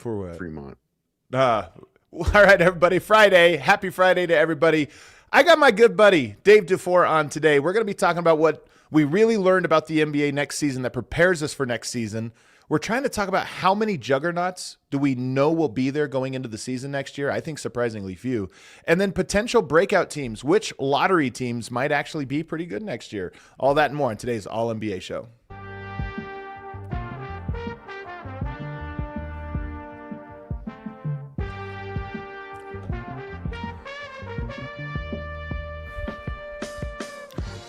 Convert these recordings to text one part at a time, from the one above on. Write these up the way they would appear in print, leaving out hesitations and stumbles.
For what? Fremont. All right, everybody. Friday. Happy Friday to everybody. I got my good buddy, Dave DuFour, on today. We're going to be talking about what we really learned about the NBA next season that prepares us for next season. We're trying to talk about how many juggernauts do we know will be there going into the season next year. I think surprisingly few. And then potential breakout teams. Which lottery teams might actually be pretty good next year? All that and more on today's All NBA show.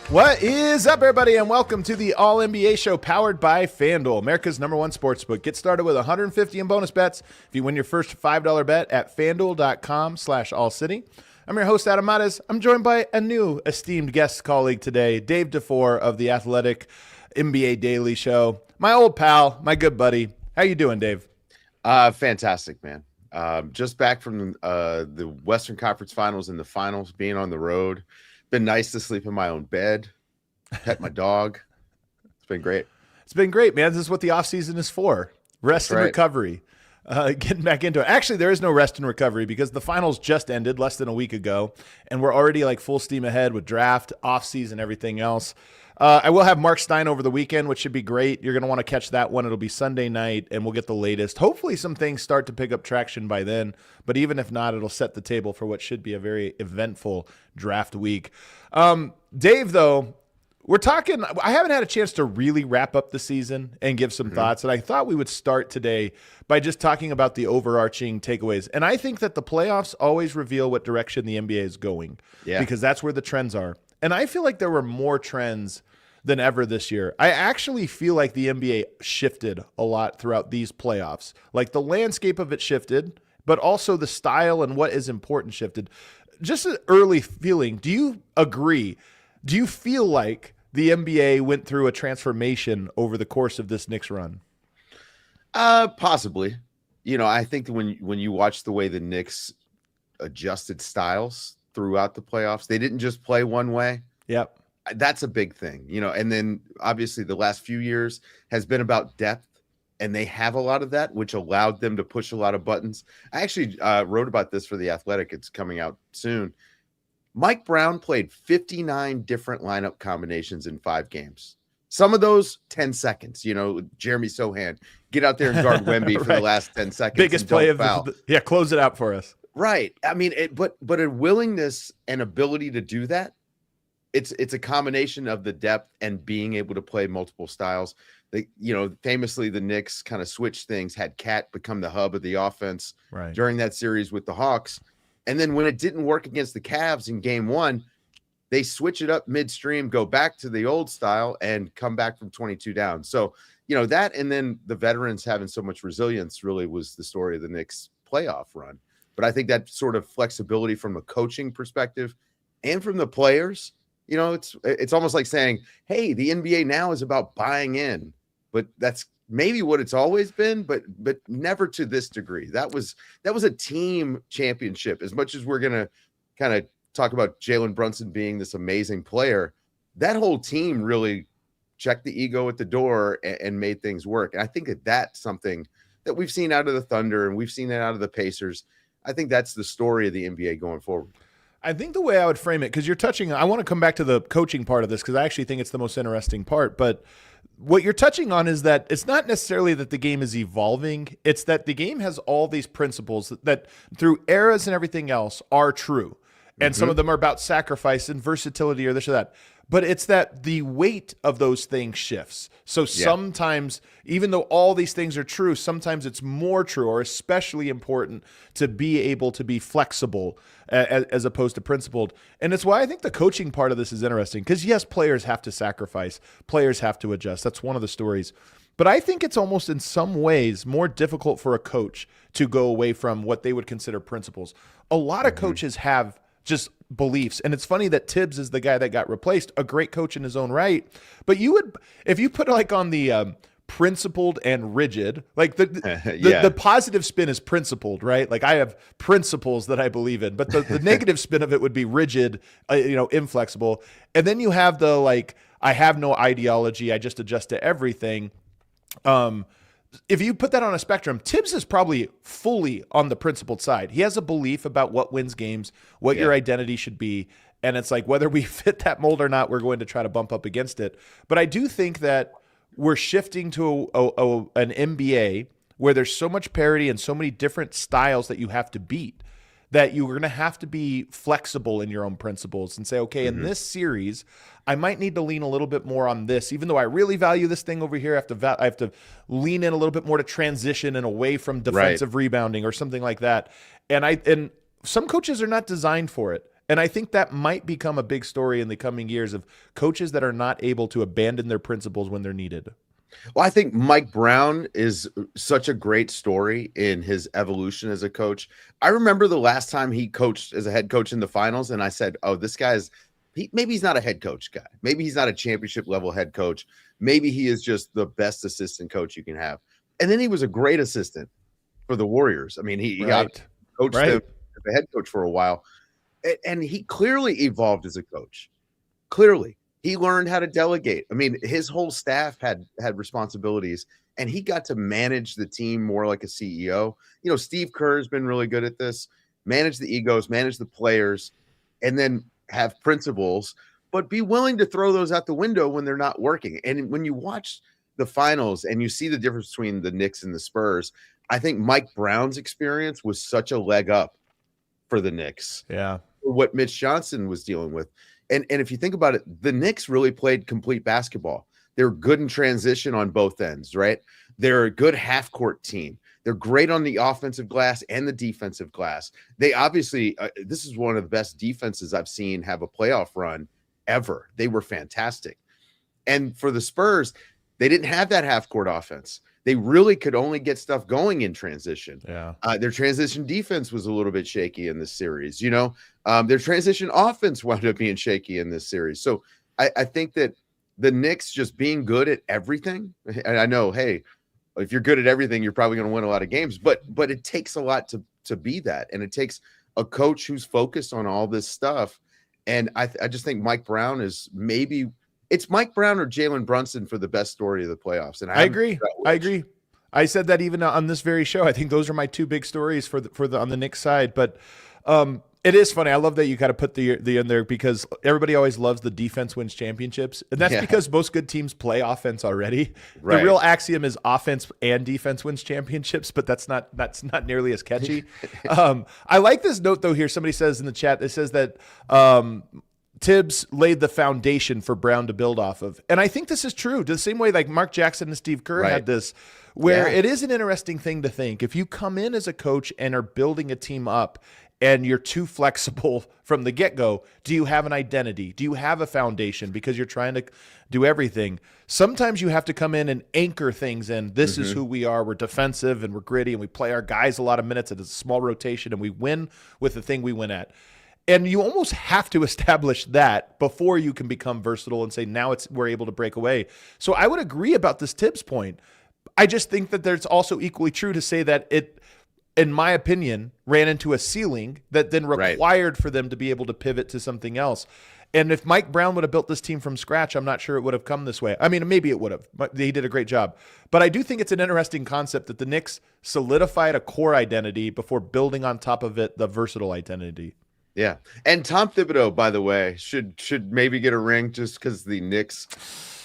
What is up, everybody, and welcome to the All NBA show powered by FanDuel, America's #1 sportsbook. Get started with $150 in bonus bets if you win your first $5 bet at FanDuel.com/AllCity. I'm your host, Adam Mares. I'm joined by a new esteemed guest colleague today, Dave DuFour of the Athletic NBA Daily Show. My old pal, my good buddy. How you doing, Dave? Fantastic, man. Just back from the Western Conference Finals and the finals, being on the road. Been nice to sleep in my own bed, pet my dog. It's been great. It's been great, man. This is what the offseason is for. Rest and recovery. Getting back into it. Actually, there is no rest and recovery because the finals just ended less than a week ago, and we're already like full steam ahead with draft, offseason, everything else. I will have Mark Stein over the weekend, which should be great. You're going to want to catch that one. It'll be Sunday night, and we'll get the latest. Hopefully some things start to pick up traction by then, but even if not, it'll set the table for what should be a very eventful draft week. Dave, though, we're talking – I haven't had a chance to really wrap up the season and give some thoughts, and I thought we would start today by just talking about the overarching takeaways. And I think that the playoffs always reveal what direction the NBA is going because that's where the trends are. And I feel like there were more trends than ever this year. I actually feel like the NBA shifted a lot throughout these playoffs. Like the landscape of it shifted, but also the style and what is important shifted. Just an early feeling. Do you agree? Do you feel like the NBA went through a transformation over the course of this Knicks run? Possibly. You know, I think when you watch the way the Knicks adjusted styles throughout the playoffs, they didn't just play one way. Yep. That's a big thing, you know, and then obviously the last few years has been about depth, and they have a lot of that, which allowed them to push a lot of buttons. I actually wrote about this for The Athletic. It's coming out soon. Mike Brown played 59 different lineup combinations in 5 games. Some of those 10 seconds, you know, Jeremy Sohan, get out there and guard Wemby for the last 10 seconds. Biggest play of the close it out for us. Right. I mean, but a willingness and ability to do that. It's a combination of the depth and being able to play multiple styles. You know, famously the Knicks kind of switched things, had Cat become the hub of the offense during that series with the Hawks. And then when it didn't work against the Cavs in game 1, they switch it up midstream, go back to the old style and come back from 22 down. So, you know, that and then the veterans having so much resilience really was the story of the Knicks playoff run. But I think that sort of flexibility from a coaching perspective and from the players, you know, it's almost like saying, hey, the NBA now is about buying in, but that's maybe what it's always been, but never to this degree. That was a team championship. As much as we're going to kind of talk about Jalen Brunson being this amazing player, that whole team really checked the ego at the door and made things work. And I think that's something that we've seen out of the Thunder and we've seen it out of the Pacers. I think that's the story of the NBA going forward. I think the way I would frame it, because you're touching, I want to come back to the coaching part of this because I actually think it's the most interesting part. But what you're touching on is that it's not necessarily that the game is evolving. It's that the game has all these principles that through eras and everything else are true. And some of them are about sacrifice and versatility or this or that. But it's that the weight of those things shifts. So sometimes, even though all these things are true, sometimes it's more true or especially important to be able to be flexible as opposed to principled. And it's why I think the coaching part of this is interesting because, yes, players have to sacrifice. Players have to adjust. That's one of the stories. But I think it's almost in some ways more difficult for a coach to go away from what they would consider principles. A lot of coaches have just beliefs. And it's funny that Thibs is the guy that got replaced, a great coach in his own right. But you would, if you put like on the principled and rigid, like the positive spin is principled, right? Like I have principles that I believe in, but the negative spin of it would be rigid, inflexible. And then you have the, like, I have no ideology. I just adjust to everything. if you put that on a spectrum, Thibs is probably fully on the principled side. He has a belief about what wins games, what your identity should be. And it's like, whether we fit that mold or not, we're going to try to bump up against it. But I do think that we're shifting to an NBA where there's so much parity and so many different styles that you have to beat, that you're going to have to be flexible in your own principles and say, okay, in this series, I might need to lean a little bit more on this. Even though I really value this thing over here, I have to lean in a little bit more to transition and away from defensive rebounding or something like that. And some coaches are not designed for it. And I think that might become a big story in the coming years of coaches that are not able to abandon their principles when they're needed. Well, I think Mike Brown is such a great story in his evolution as a coach. I remember the last time he coached as a head coach in the finals, and I said, oh, this guy's maybe he's not a head coach guy. Maybe he's not a championship level head coach. Maybe he is just the best assistant coach you can have. And then he was a great assistant for the Warriors. I mean, he got coached them as a head coach for a while. And he clearly evolved as a coach. Clearly, he learned how to delegate. I mean, his whole staff had responsibilities, and he got to manage the team more like a CEO. You know, Steve Kerr has been really good at this. Manage the egos, manage the players, and then have principles, but be willing to throw those out the window when they're not working. And when you watch the finals and you see the difference between the Knicks and the Spurs, I think Mike Brown's experience was such a leg up for the Knicks. Yeah. What Mitch Johnson was dealing with. And if you think about it, the Knicks really played complete basketball. They're good in transition on both ends, right? They're a good half-court team. They're great on the offensive glass and the defensive glass. They obviously, this is one of the best defenses I've seen have a playoff run ever. They were fantastic. And for the Spurs, they didn't have that half-court offense. They really could only get stuff going in transition. Yeah. Their transition defense was a little bit shaky in this series. You know, their transition offense wound up being shaky in this series. So I think that the Knicks just being good at everything, and I know, hey, if you're good at everything, you're probably going to win a lot of games, but it takes a lot to be that. And it takes a coach who's focused on all this stuff. And I just think Mike Brown is it's Mike Brown or Jalen Brunson for the best story of the playoffs. And I agree. I said that even on this very show. I think those are my two big stories for the on the Knicks side. But it is funny. I love that you kind of put the in there, because everybody always loves the defense wins championships, and that's because most good teams play offense already. Right. The real axiom is offense and defense wins championships, but that's not nearly as catchy. I like this note though here. Somebody says in the chat, it says that Thibs laid the foundation for Brown to build off of. And I think this is true. The same way like Mark Jackson and Steve Kerr had this, where it is an interesting thing to think. If you come in as a coach and are building a team up and you're too flexible from the get-go, do you have an identity? Do you have a foundation? Because you're trying to do everything. Sometimes you have to come in and anchor things in. This is who we are. We're defensive and we're gritty and we play our guys a lot of minutes. It's a small rotation and we win with the thing we win at. And you almost have to establish that before you can become versatile and say, now we're able to break away. So I would agree about this Thibs point. I just think that there's also equally true to say that it, in my opinion, ran into a ceiling that then required for them to be able to pivot to something else. And if Mike Brown would have built this team from scratch, I'm not sure it would have come this way. I mean, maybe it would have. But he did a great job. But I do think it's an interesting concept that the Knicks solidified a core identity before building on top of it the versatile identity. Yeah. And Tom Thibodeau, by the way, should maybe get a ring just because the Knicks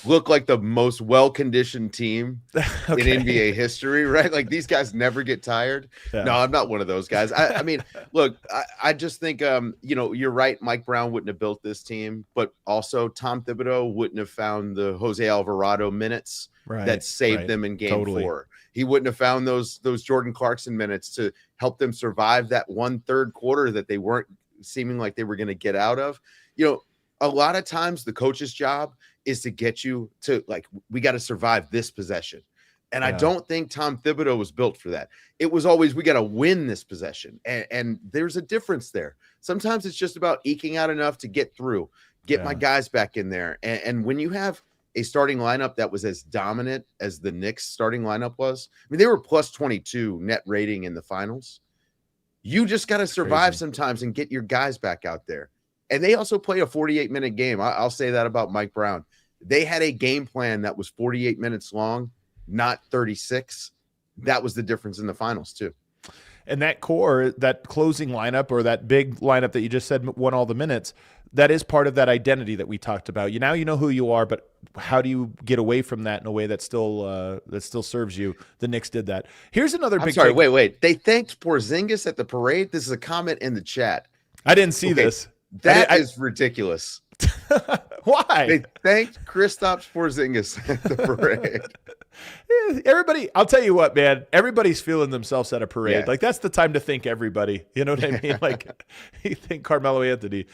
look like the most well-conditioned team in NBA history, right? Like these guys never get tired. Yeah. No, I'm not one of those guys. I mean, look, I just think, you're right. Mike Brown wouldn't have built this team, but also Tom Thibodeau wouldn't have found the Jose Alvarado minutes that saved them in game 4. He wouldn't have found those Jordan Clarkson minutes to help them survive that 1/3 quarter that they weren't seeming like they were going to get out of. A lot of times the coach's job is to get you to we got to survive this possession. And I don't think Tom Thibodeau was built for that. It was always, we got to win this possession. And there's a difference there. Sometimes it's just about eking out enough to get through, get my guys back in there. And when you have a starting lineup that was as dominant as the Knicks starting lineup was, I mean, they were plus 22 net rating in the finals. You just got to survive sometimes and get your guys back out there. And they also play a 48-minute game. I'll say that about Mike Brown. They had a game plan that was 48 minutes long, not 36. that was the difference in the finals too. And that core, that closing lineup, or that big lineup that you just said won all the minutes, that is part of that identity that we talked about. Now you know who you are, but how do you get away from that in a way that still serves you? The Knicks did that. Here's another big. Sorry, wait. They thanked Porzingis at the parade. This is a comment in the chat. I didn't see this. That is ridiculous. Why? They thanked Kristaps Porzingis at the parade. Everybody, I'll tell you what, man, everybody's feeling themselves at a parade. Yeah. Like, that's the time to thank everybody. You know what I mean? Like, you think Carmelo Anthony.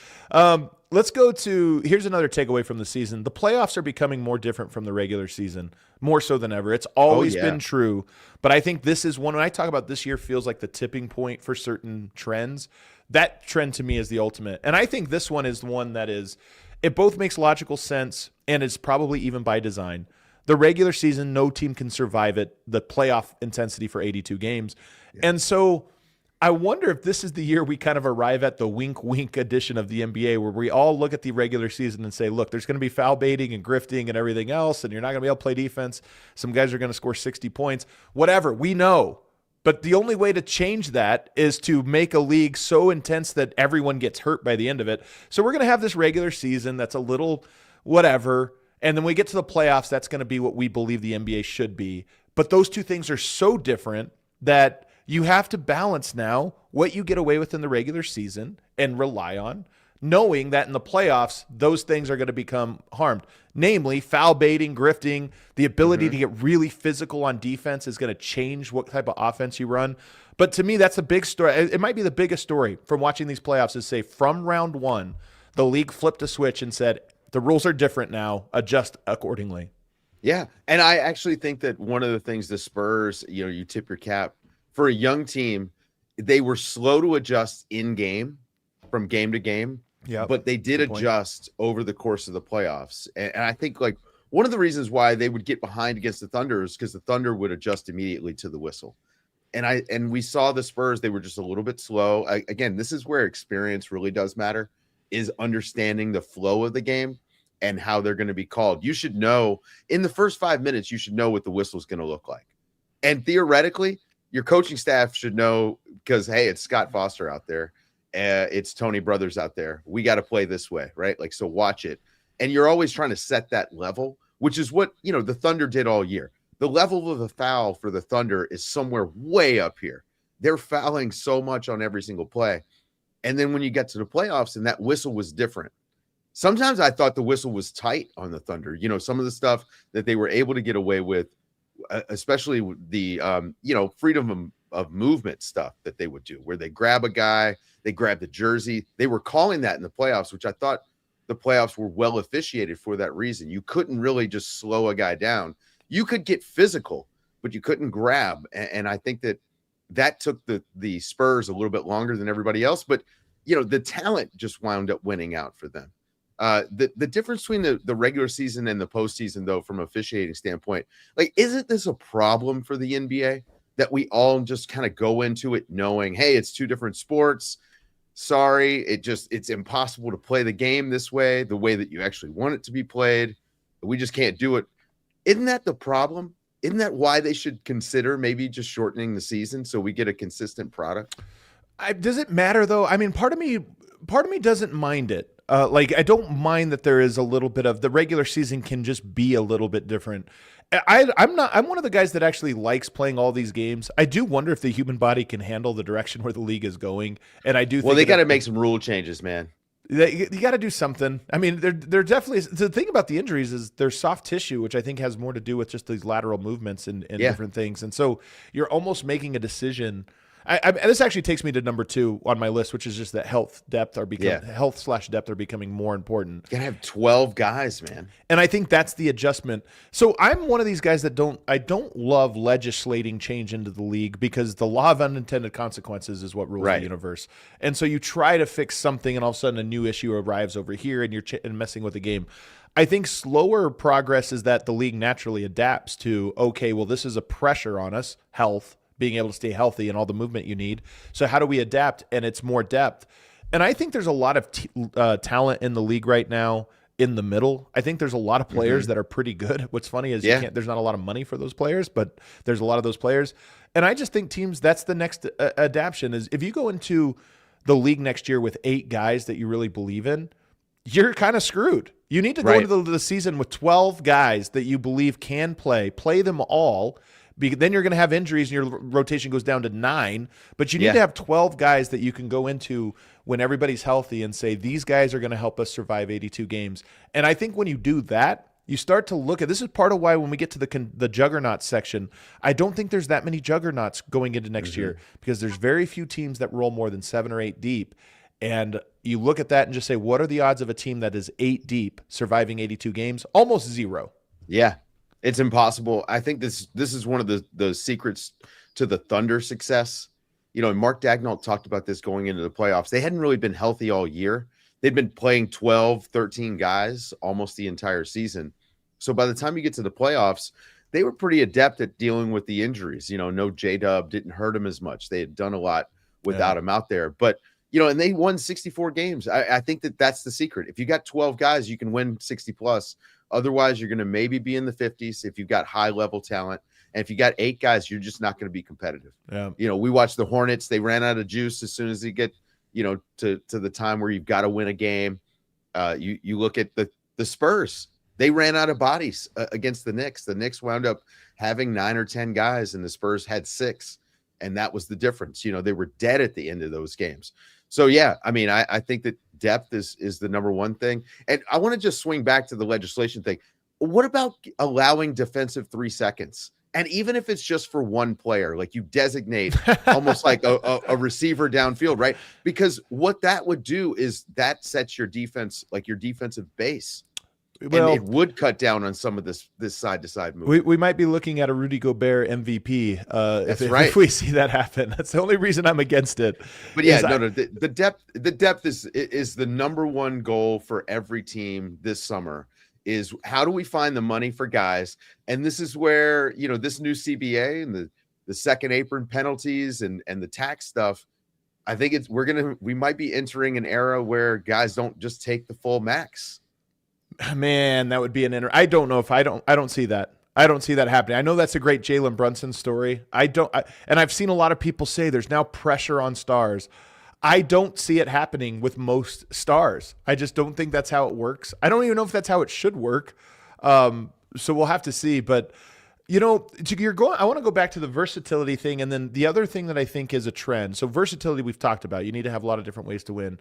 Let's go to, here's another takeaway from the season. The playoffs are becoming more different from the regular season, more so than ever. It's always been true, but I think this is one, when I talk about this year feels like the tipping point for certain trends. That trend to me is the ultimate. And I think this one is the one that is, it both makes logical sense and it's probably even by design. The regular season, no team can survive it, the playoff intensity for 82 games. Yeah. And so I wonder if this is the year we kind of arrive at the wink edition of the NBA, where we all look at the regular season and say, look, there's going to be foul baiting and grifting and everything else, and you're not going to be able to play defense. Some guys are going to score 60 points, whatever. We know. But the only way to change that is to make a league so intense that everyone gets hurt by the end of it. So we're going to have this regular season that's a little whatever. And then we get to the playoffs, that's going to be what we believe the NBA should be. But those two things are so different that you have to balance now what you get away with in the regular season and rely on, knowing that in the playoffs, those things are going to become harmed. Namely, foul baiting, grifting, the ability to get really physical on defense is going to change what type of offense you run. But to me, that's a big story. It might be the biggest story from watching these playoffs is, say, from round one, the league flipped a switch and said, the rules are different now, adjust accordingly. Yeah. And I actually think that one of the things the Spurs, you tip your cap for a young team, they were slow to adjust in game from game to game. Yeah. But they did adjust over the course of the playoffs. And I think like one of the reasons why they would get behind against the Thunder is because the Thunder would adjust immediately to the whistle. And we saw the Spurs, they were just a little bit slow. Again, this is where experience really does matter, is understanding the flow of the game and how they're going to be called. You should know in the first 5 minutes, you should know what the whistle is going to look like. And theoretically, your coaching staff should know because, hey, it's Scott Foster out there. It's Tony Brothers out there. We got to play this way, right? Like, so watch it. And you're always trying to set that level, which is what, the Thunder did all year. The level of the foul for the Thunder is somewhere way up here. They're fouling so much on every single play. And then when you get to the playoffs and that whistle was different. Sometimes I thought the whistle was tight on the Thunder. Some of the stuff that they were able to get away with, especially the, freedom of movement stuff that they would do, where they grab a guy, they grab the jersey. They were calling that in the playoffs, which I thought the playoffs were well officiated for that reason. You couldn't really just slow a guy down. You could get physical, but you couldn't grab. And I think that took the Spurs a little bit longer than everybody else. But, the talent just wound up winning out for them. The difference between the regular season and the postseason, though, from officiating standpoint, like, isn't this a problem for the NBA that we all just kind of go into it knowing, hey, it's two different sports. Sorry, it's impossible to play the game this way, the way that you actually want it to be played. We just can't do it. Isn't that the problem? Isn't that why they should consider maybe just shortening the season so we get a consistent product? Does it matter though? I mean, part of me doesn't mind it. I don't mind that there is a little bit of the regular season can just be a little bit different. I'm one of the guys that actually likes playing all these games. I do wonder if the human body can handle the direction where the league is going. And I do think they got to make some rule changes, man. You got to do something. I mean, they're definitely, the thing about the injuries is there's soft tissue, which I think has more to do with just these lateral movements and different things. And so you're almost making a decision. This actually takes me to number 2 on my list, which is just that health/depth are becoming more important. You gotta have 12 guys, man. And I think that's the adjustment. So I'm one of these guys that don't love legislating change into the league because the law of unintended consequences is what rules the universe. And so you try to fix something and all of a sudden a new issue arrives over here and you're messing with the game. I think slower progress is that the league naturally adapts to, okay, well, this is a pressure on us, health, being able to stay healthy and all the movement you need. So how do we adapt? And it's more depth. And I think there's a lot of talent in the league right now. in the middle. I think there's a lot of players that are pretty good. What's funny is there's not a lot of money for those players, but there's a lot of those players. And I just think teams, that's the next adaptation is if you go into the league next year with 8 guys that you really believe in, you're kind of screwed. You need to go into the season with 12 guys that you believe can play them all. Then you're going to have injuries and your rotation goes down to 9, but you need to have 12 guys that you can go into when everybody's healthy and say, these guys are going to help us survive 82 games. And I think when you do that, you start to look at, this is part of why when we get to the juggernauts section, I don't think there's that many juggernauts going into next year, because there's very few teams that roll more than 7 or 8 deep. And you look at that and just say, what are the odds of a team that is 8 deep surviving 82 games? Almost 0. Yeah. It's impossible. I think this is one of the secrets to the Thunder success. And Mark Daigneault talked about this going into the playoffs. They hadn't really been healthy all year. They'd been playing 12, 13 guys almost the entire season. So by the time you get to the playoffs, they were pretty adept at dealing with the injuries. No J-Dub didn't hurt him as much. They had done a lot without him out there. But, and they won 64 games. I think that's the secret. If you got 12 guys, you can win 60 plus. Otherwise, you're going to maybe be in the 50s if you've got high-level talent. And if you got 8 guys, you're just not going to be competitive. Yeah. We watched the Hornets. They ran out of juice as soon as they get, to the time where you've got to win a game. You look at the Spurs. They ran out of bodies against the Knicks. The Knicks wound up having 9 or 10 guys, and the Spurs had 6. And that was the difference. They were dead at the end of those games. So, yeah, I think that depth is the number one thing. And I want to just swing back to the legislation thing. What about allowing defensive 3 seconds? And even if it's just for one player, like you designate almost like a receiver downfield, right? Because what that would do is that sets your defense, like your defensive base. Well, and it would cut down on some of this side-to-side movement. We might be looking at a Rudy Gobert MVP if we see that happen. That's the only reason I'm against it. But yeah, the depth is the number one goal for every team this summer. Is how do we find the money for guys? And this is where this new CBA and the second apron penalties and the tax stuff. I think we might be entering an era where guys don't just take the full max. Man, that would be I don't know if I don't see that. I don't see that happening. I know that's a great Jalen Brunson story. And I've seen a lot of people say there's now pressure on stars. I don't see it happening with most stars. I just don't think that's how it works. I don't even know if that's how it should work. So we'll have to see. But I want to go back to the versatility thing, and then the other thing that I think is a trend. So versatility we've talked about. You need to have a lot of different ways to win.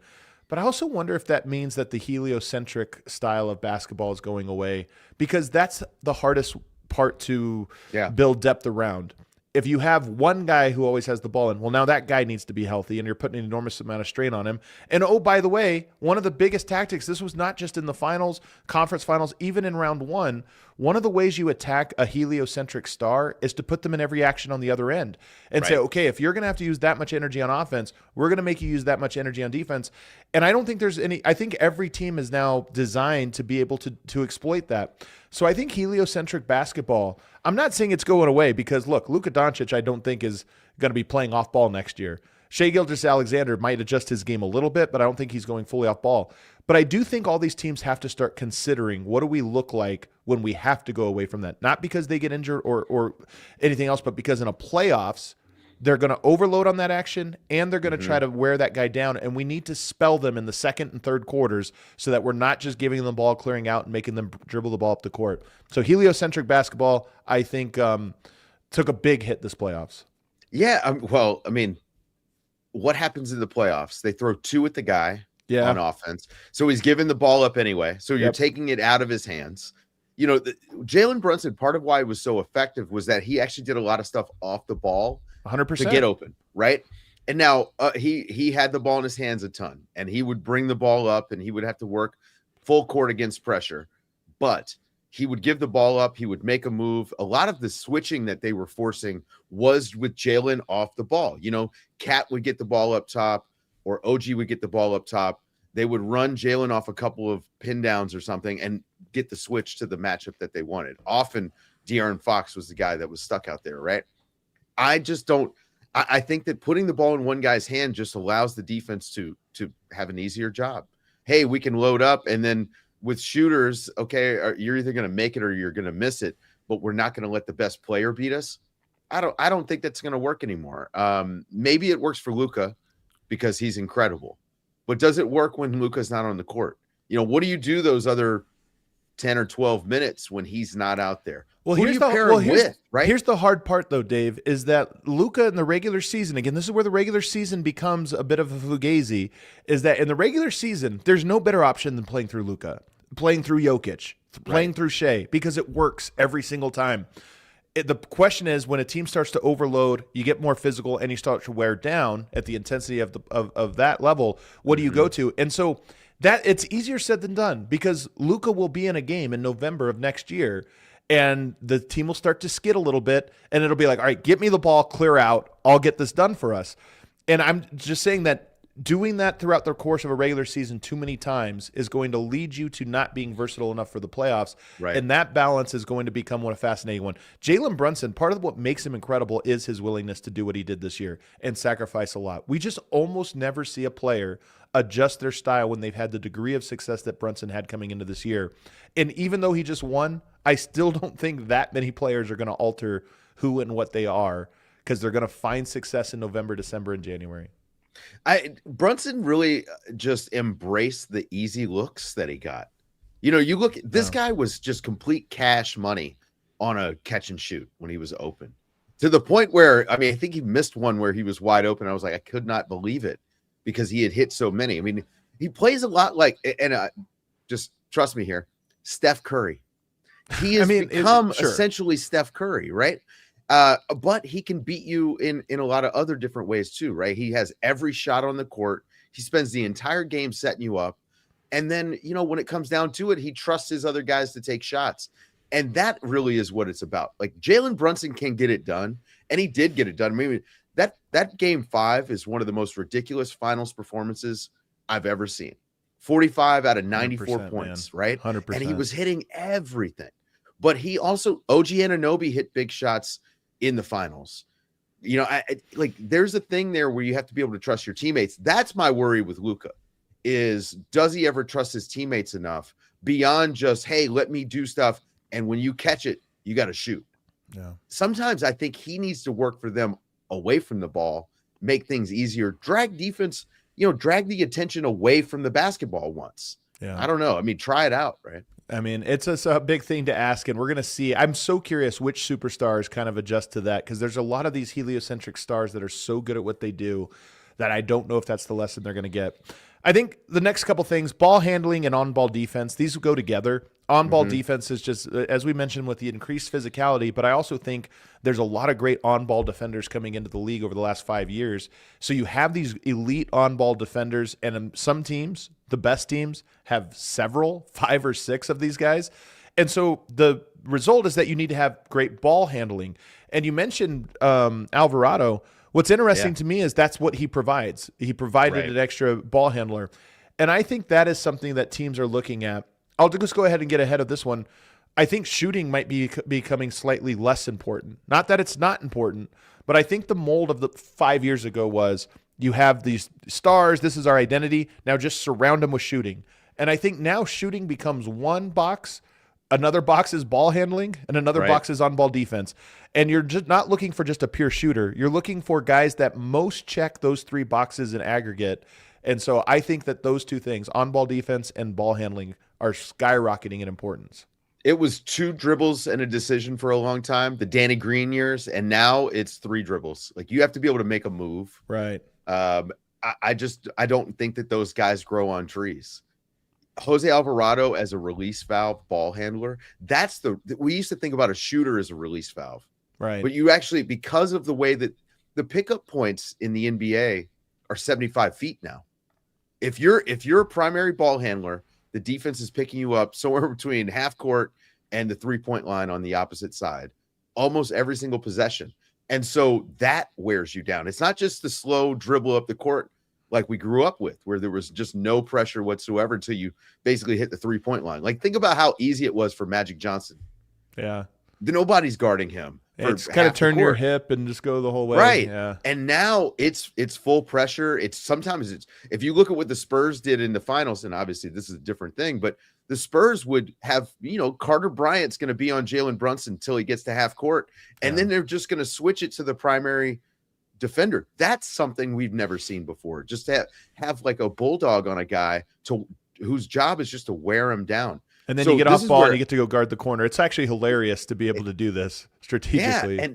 But I also wonder if that means that the heliocentric style of basketball is going away, because that's the hardest part to build depth around. If you have one guy who always has the ball, and now that guy needs to be healthy, and you're putting an enormous amount of strain on him. And by the way, one of the biggest tactics, this was not just in the finals, conference finals, even in round 1, one of the ways you attack a heliocentric star is to put them in every action on the other end and say, okay, if you're going to have to use that much energy on offense, we're going to make you use that much energy on defense. And I don't think I think every team is now designed to be able to exploit that. So I think heliocentric basketball, I'm not saying it's going away, because look, Luka Doncic I don't think is going to be playing off ball next year. Shai Gilgeous-Alexander might adjust his game a little bit, but I don't think he's going fully off ball. But I do think all these teams have to start considering, what do we look like when we have to go away from that? Not because they get injured or anything else, but because in a playoffs, they're going to overload on that action, and they're going to try to wear that guy down. And we need to spell them in the second and third quarters so that we're not just giving them the ball, clearing out, and making them dribble the ball up the court. So heliocentric basketball, I think, took a big hit this playoffs. Yeah. What happens in the playoffs? They throw 2 at the guy on offense. So he's giving the ball up anyway. So you're taking it out of his hands. Jalen Brunson, part of why he was so effective was that he actually did a lot of stuff off the ball 100% to get open, right? And now he had the ball in his hands a ton, and he would bring the ball up, and he would have to work full court against pressure. But he would give the ball up. He would make a move. A lot of the switching that they were forcing was with Jalen off the ball. Cat would get the ball up top, or OG would get the ball up top. They would run Jalen off a couple of pin downs or something and get the switch to the matchup that they wanted. Often De'Aaron Fox was the guy that was stuck out there, right? I think that putting the ball in one guy's hand just allows the defense to have an easier job. Hey, we can load up, and then with shooters, okay, you're either going to make it or you're going to miss it, but we're not going to let the best player beat us. I don't think that's going to work anymore. Maybe it works for Luka because he's incredible, but does it work when Luka's not on the court? You know, what do you do those other 10 or 12 minutes when he's not out there? Well, Who do you pair him with, right? Here's the hard part, though, Dave, is that Luka in the regular season, again, this is where the regular season becomes a bit of a fugazi, is that in the regular season, there's no better option than playing through Luka, playing through Jokic, playing through Shea, because it works every single time. The question is, when a team starts to overload, you get more physical, and you start to wear down at the intensity of that level, what do you go to? And so that it's easier said than done, because Luka will be in a game in November of next year, and the team will start to skid a little bit, and it'll be like, all right, get me the ball, clear out, I'll get this done for us. And I'm just saying that doing that throughout the course of a regular season too many times is going to lead you to not being versatile enough for the playoffs. Right. And that balance is going to become a fascinating one. Jalen Brunson, part of what makes him incredible is his willingness to do what he did this year and sacrifice a lot. We just almost never see a player adjust their style when they've had the degree of success that Brunson had coming into this year. And even though he just won, I still don't think that many players are going to alter who and what they are, because they're going to find success in November, December, and January. Brunson really just embraced the easy looks that he got. You know, you look, this guy was just complete cash money on a catch and shoot when he was open, to the point where, I mean, I think he missed one where he was wide open. I was like, I could not believe it, because he had hit so many. I mean, he plays a lot like, and just trust me here, Steph Curry. He has become essentially Steph Curry, right? But he can beat you in a lot of other different ways too, right? He has every shot on the court. He spends the entire game setting you up. And then, you know, when it comes down to it, he trusts his other guys to take shots. And that really is what it's about. Like, Jalen Brunson can get it done, and he did get it done. I mean, that game 5 is one of the most ridiculous finals performances I've ever seen. 45 out of 94 points, man. Right? 100%. And he was hitting everything. But he also, OG Anunoby hit big shots in the finals. You know, like, there's a thing there where you have to be able to trust your teammates. That's my worry with Luka, is does he ever trust his teammates enough beyond just, hey, let me do stuff, and when you catch it, you got to shoot. Yeah. Sometimes I think he needs to work for them away from the ball, make things easier, drag defense, you know, drag the attention away from the basketball once. Yeah. I don't know. I mean, try it out, right? I mean, it's a big thing to ask, and we're going to see. I'm so curious which superstars kind of adjust to that, because there's a lot of these heliocentric stars that are so good at what they do that I don't know if that's the lesson they're going to get. I think the next couple things, ball handling and on-ball defense, these go together. On-ball defense is just, as we mentioned, with the increased physicality, but I also think there's a lot of great on-ball defenders coming into the league over the last 5 years. So you have these elite on-ball defenders, and some teams, the best teams, have several, 5 or 6 of these guys. And so the result is that you need to have great ball handling. And you mentioned Alvarado. What's interesting to me is that's what he provides. He provided an extra ball handler. And I think that is something that teams are looking at. I'll just go ahead and get ahead of this one. I think shooting might be becoming slightly less important. Not that it's not important, but I think the mold of the 5 years ago was you have these stars, this is our identity, now just surround them with shooting. And I think now shooting becomes one box, another box is ball handling, and another box is on-ball defense. And you're just not looking for just a pure shooter. You're looking for guys that most check those 3 boxes in aggregate. And so I think that those 2 things, on-ball defense and ball handling, are skyrocketing in importance. It was 2 dribbles and a decision for a long time, the Danny Green years, and now it's 3 dribbles. Like, you have to be able to make a move. Right. I don't think that those guys grow on trees. Jose Alvarado as a release valve ball handler, we used to think about a shooter as a release valve. Right. But you actually, because of the way that the pickup points in the NBA are 75 feet now. If you're a primary ball handler, the defense is picking you up somewhere between half court and the 3-point line on the opposite side, almost every single possession. And so that wears you down. It's not just the slow dribble up the court like we grew up with, where there was just no pressure whatsoever until you basically hit the 3-point line. Like, think about how easy it was for Magic Johnson. Yeah. Nobody's guarding him. It's kind of turn your hip and just go the whole way. Right. Yeah. And now it's full pressure. Sometimes if you look at what the Spurs did in the finals, and obviously this is a different thing, but the Spurs would have, Carter Bryant's going to be on Jalen Brunson until he gets to half court. And then they're just going to switch it to the primary defender. That's something we've never seen before. Just to have like a bulldog on a guy whose job is just to wear him down. And then you get off ball and you get to go guard the corner. It's actually hilarious to be able to do this strategically. Yeah,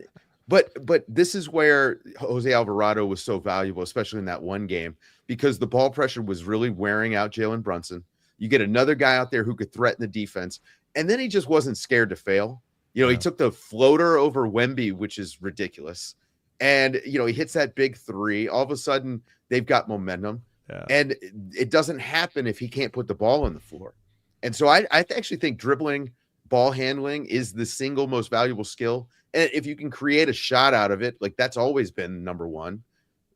but this is where Jose Alvarado was so valuable, especially in that one game, because the ball pressure was really wearing out Jalen Brunson. You get another guy out there who could threaten the defense, and then he just wasn't scared to fail. He took the floater over Wemby, which is ridiculous. And, he hits that big three. All of a sudden, they've got momentum. Yeah. And it doesn't happen if he can't put the ball on the floor. And so I actually think dribbling, ball handling is the single most valuable skill. And if you can create a shot out of it, like that's always been number one.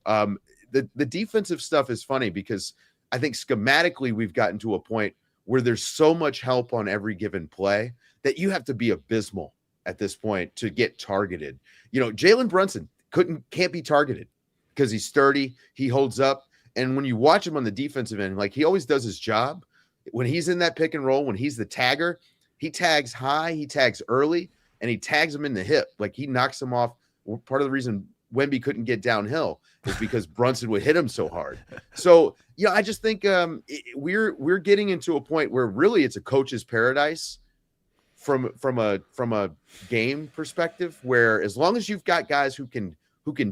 The defensive stuff is funny because I think schematically we've gotten to a point where there's so much help on every given play that you have to be abysmal at this point to get targeted. Jalen Brunson can't be targeted because he's sturdy, he holds up. And when you watch him on the defensive end, like he always does his job. When he's in that pick and roll, when he's the tagger, he tags high, he tags early, and he tags him in the hip. Like he knocks him off. Part of the reason Wemby couldn't get downhill is because Brunson would hit him so hard. So, I just think we're getting into a point where really it's a coach's paradise from a game perspective, where as long as you've got guys who can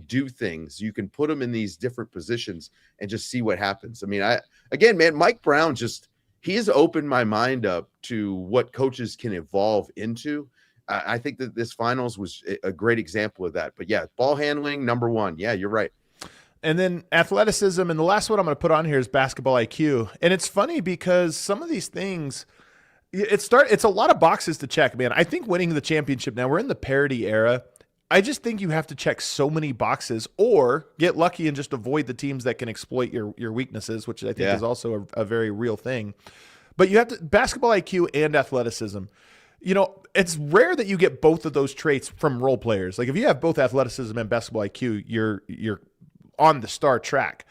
do things, you can put them in these different positions and just see what happens. I mean, Mike Brown he has opened my mind up to what coaches can evolve into. I think that this finals was a great example of that. But yeah, ball handling, number one. Yeah, you're right. And then athleticism. And the last one I'm going to put on here is basketball IQ. And it's funny because some of these things, it's a lot of boxes to check, man. I think winning the championship, now we're in the parity era. I just think you have to check so many boxes or get lucky and just avoid the teams that can exploit your weaknesses, which I think is also a very real thing. But you have to basketball IQ and athleticism. It's rare that you get both of those traits from role players. Like if you have both athleticism and basketball IQ, you're on the star track.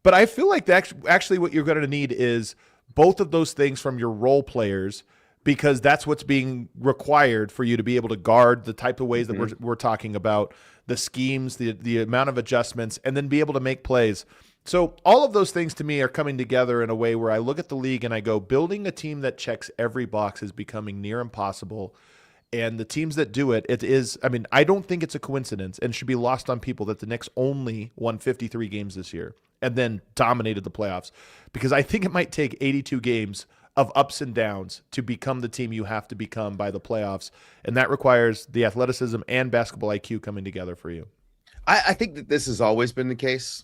But I feel like actually what you're going to need is both of those things from your role players, because that's what's being required for you to be able to guard the type of ways that we're talking about, the schemes, the amount of adjustments, and then be able to make plays. So all of those things to me are coming together in a way where I look at the league and I go, building a team that checks every box is becoming near impossible. And the teams that do it, I don't think it's a coincidence and should be lost on people that the Knicks only won 53 games this year and then dominated the playoffs, because I think it might take 82 games of ups and downs to become the team you have to become by the playoffs. And that requires the athleticism and basketball IQ coming together for you. I think that this has always been the case.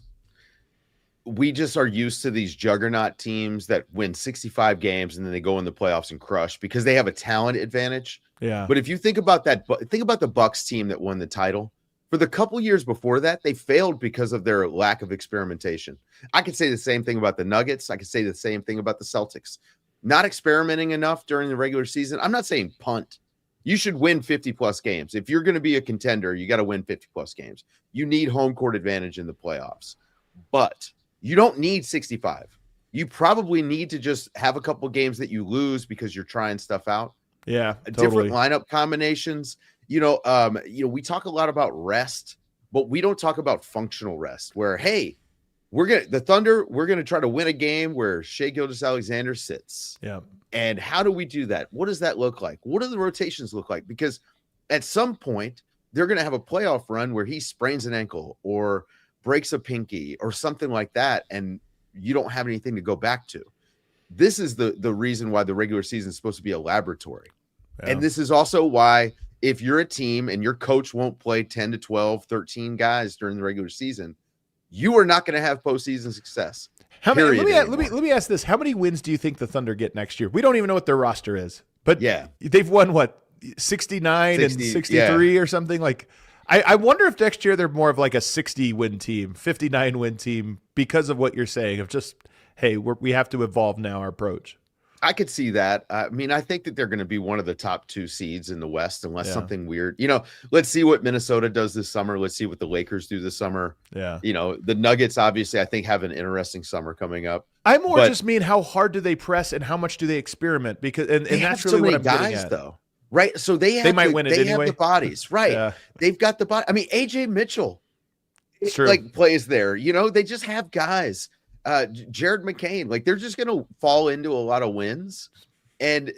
We just are used to these juggernaut teams that win 65 games and then they go in the playoffs and crush because they have a talent advantage. Yeah. But if you think about the Bucks team that won the title, for the couple years before that, they failed because of their lack of experimentation. I could say the same thing about the Nuggets. I could say the same thing about the Celtics. Not experimenting enough during the regular season. I'm not saying punt. You should win 50-plus games. If you're going to be a contender, you got to win 50-plus games. You need home court advantage in the playoffs. But you don't need 65. You probably need to just have a couple games that you lose because you're trying stuff out. Yeah, totally. Different lineup combinations. We talk a lot about rest, but we don't talk about functional rest where, hey, we're going to try to win a game where Shai Gilgeous-Alexander sits. Yeah. And how do we do that? What does that look like? What do the rotations look like? Because at some point they're going to have a playoff run where he sprains an ankle or breaks a pinky or something like that. And you don't have anything to go back to. This is the reason why the regular season is supposed to be a laboratory. Yeah. And this is also why if you're a team and your coach won't play 10 to 12, 13 guys during the regular season, you are not going to have postseason success. How many? Let me ask this: how many wins do you think the Thunder get next year? We don't even know what their roster is, but yeah, they've won 69 and 63 or something. Like, I wonder if next year they're more of like a 60-win team, 59-win team, because of what you're saying of just, hey, we have to evolve now our approach. I could see that. I mean, I think that they're going to be one of the top 2 seeds in the West, unless something weird. Let's see what Minnesota does this summer. Let's see what the Lakers do this summer. Yeah. The Nuggets, obviously, I think have an interesting summer coming up. I just mean how hard do they press and how much do they experiment? Because and that's really what I'm getting at. Though, right? So they might win it anyway. Have the bodies, right? Yeah. They've got the body. I mean, AJ Mitchell, True. plays there. They just have guys. Jared McCain, they're just going to fall into a lot of wins. And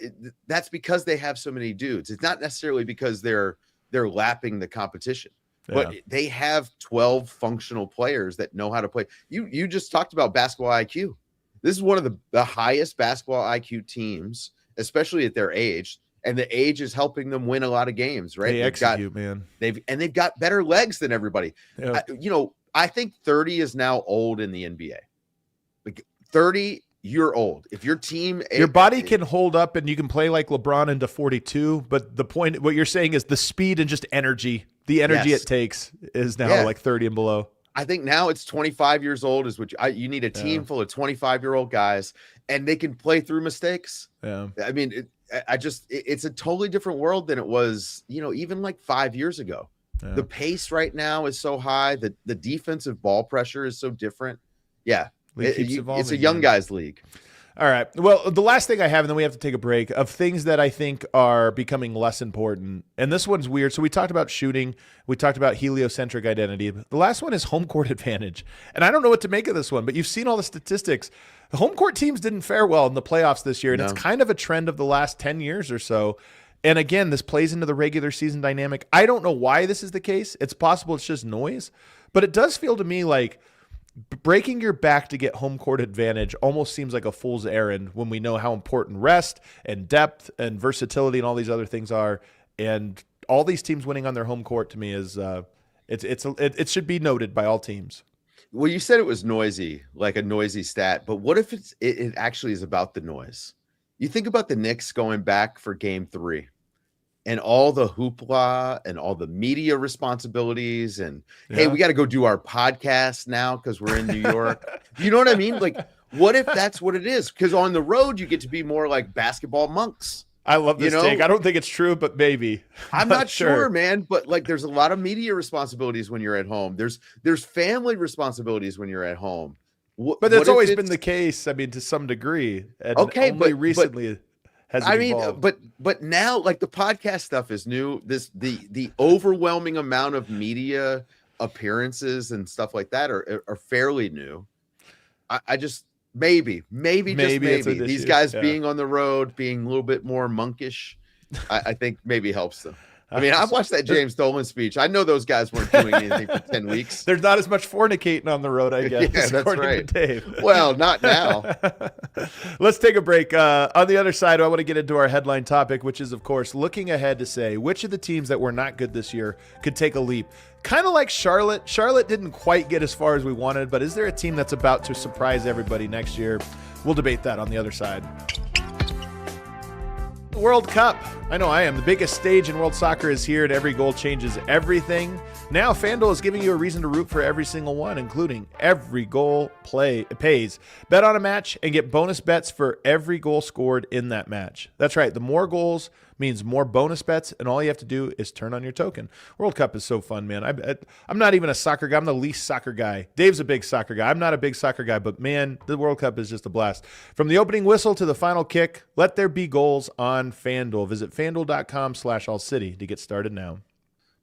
that's because they have so many dudes. It's not necessarily because they're lapping the competition, but they have 12 functional players that know how to play. You just talked about basketball IQ. This is one of the highest basketball IQ teams, especially at their age. And the age is helping them win a lot of games, right? They execute, man. They've got better legs than everybody. Yeah. I think 30 is now old in the NBA. 30, you're old. If your team, your body can hold up and you can play like LeBron into 42, but the point, what you're saying is the speed and just energy, the energy it takes is now like 30 and below. I think now it's 25 years old is what you need a team full of 25-year-old guys, and they can play through mistakes. Yeah. I mean, it's a totally different world than it was, even like 5 years ago. Yeah. The pace right now is so high that the defensive ball pressure is so different. Yeah. It's a young guys league. All right. Well, the last thing I have, and then we have to take a break, of things that I think are becoming less important. And this one's weird. So we talked about shooting. We talked about heliocentric identity. The last one is home court advantage. And I don't know what to make of this one, but you've seen all the statistics. The home court teams didn't fare well in the playoffs this year. And it's kind of a trend of the last 10 years or so. And again, this plays into the regular season dynamic. I don't know why this is the case. It's possible it's just noise. But it does feel to me like breaking your back to get home court advantage almost seems like a fool's errand when we know how important rest and depth and versatility and all these other things are. And all these teams winning on their home court to me is it should be noted by all teams. Well, you said it was noisy, like a noisy stat, but what if it actually is about the noise? You think about the Knicks going back for Game 3. And all the hoopla and all the media responsibilities and, hey, we got to go do our podcast now because we're in New York. You know what I mean? Like, what if that's what it is? Because on the road, you get to be more like basketball monks. I love this take. I don't think it's true, but maybe. I'm not sure, man. But there's a lot of media responsibilities when you're at home. There's family responsibilities when you're at home. But that's always been the case. I mean, to some degree. And only recently. But now, like, the podcast stuff is new. The overwhelming amount of media appearances and stuff like that are fairly new. I just maybe these guys being on the road, being a little bit more monkish, I think maybe helps them. I mean, I've watched that James Dolan speech. I know those guys weren't doing anything for 10 weeks. There's not as much fornicating on the road, I guess. Yeah, that's right. To Dave. Well, not now. Let's take a break. On the other side, I want to get into our headline topic, which is, of course, looking ahead to say which of the teams that were not good this year could take a leap. Kind of like Charlotte. Charlotte didn't quite get as far as we wanted, but is there a team that's about to surprise everybody next year? We'll debate that on the other side. World Cup. I know I am. The biggest stage in world soccer is here, and every goal changes everything. Now, FanDuel is giving you a reason to root for every single one, including every goal pays. Bet on a match and get bonus bets for every goal scored in that match. That's right. The more goals means more bonus bets, and all you have to do is turn on your token. World Cup is so fun, man. I'm not even a soccer guy. I'm the least soccer guy. Dave's a big soccer guy. I'm not a big soccer guy, but man, the World Cup is just a blast. From the opening whistle to the final kick, let there be goals on FanDuel. Visit FanDuel.com/AllCity to get started now.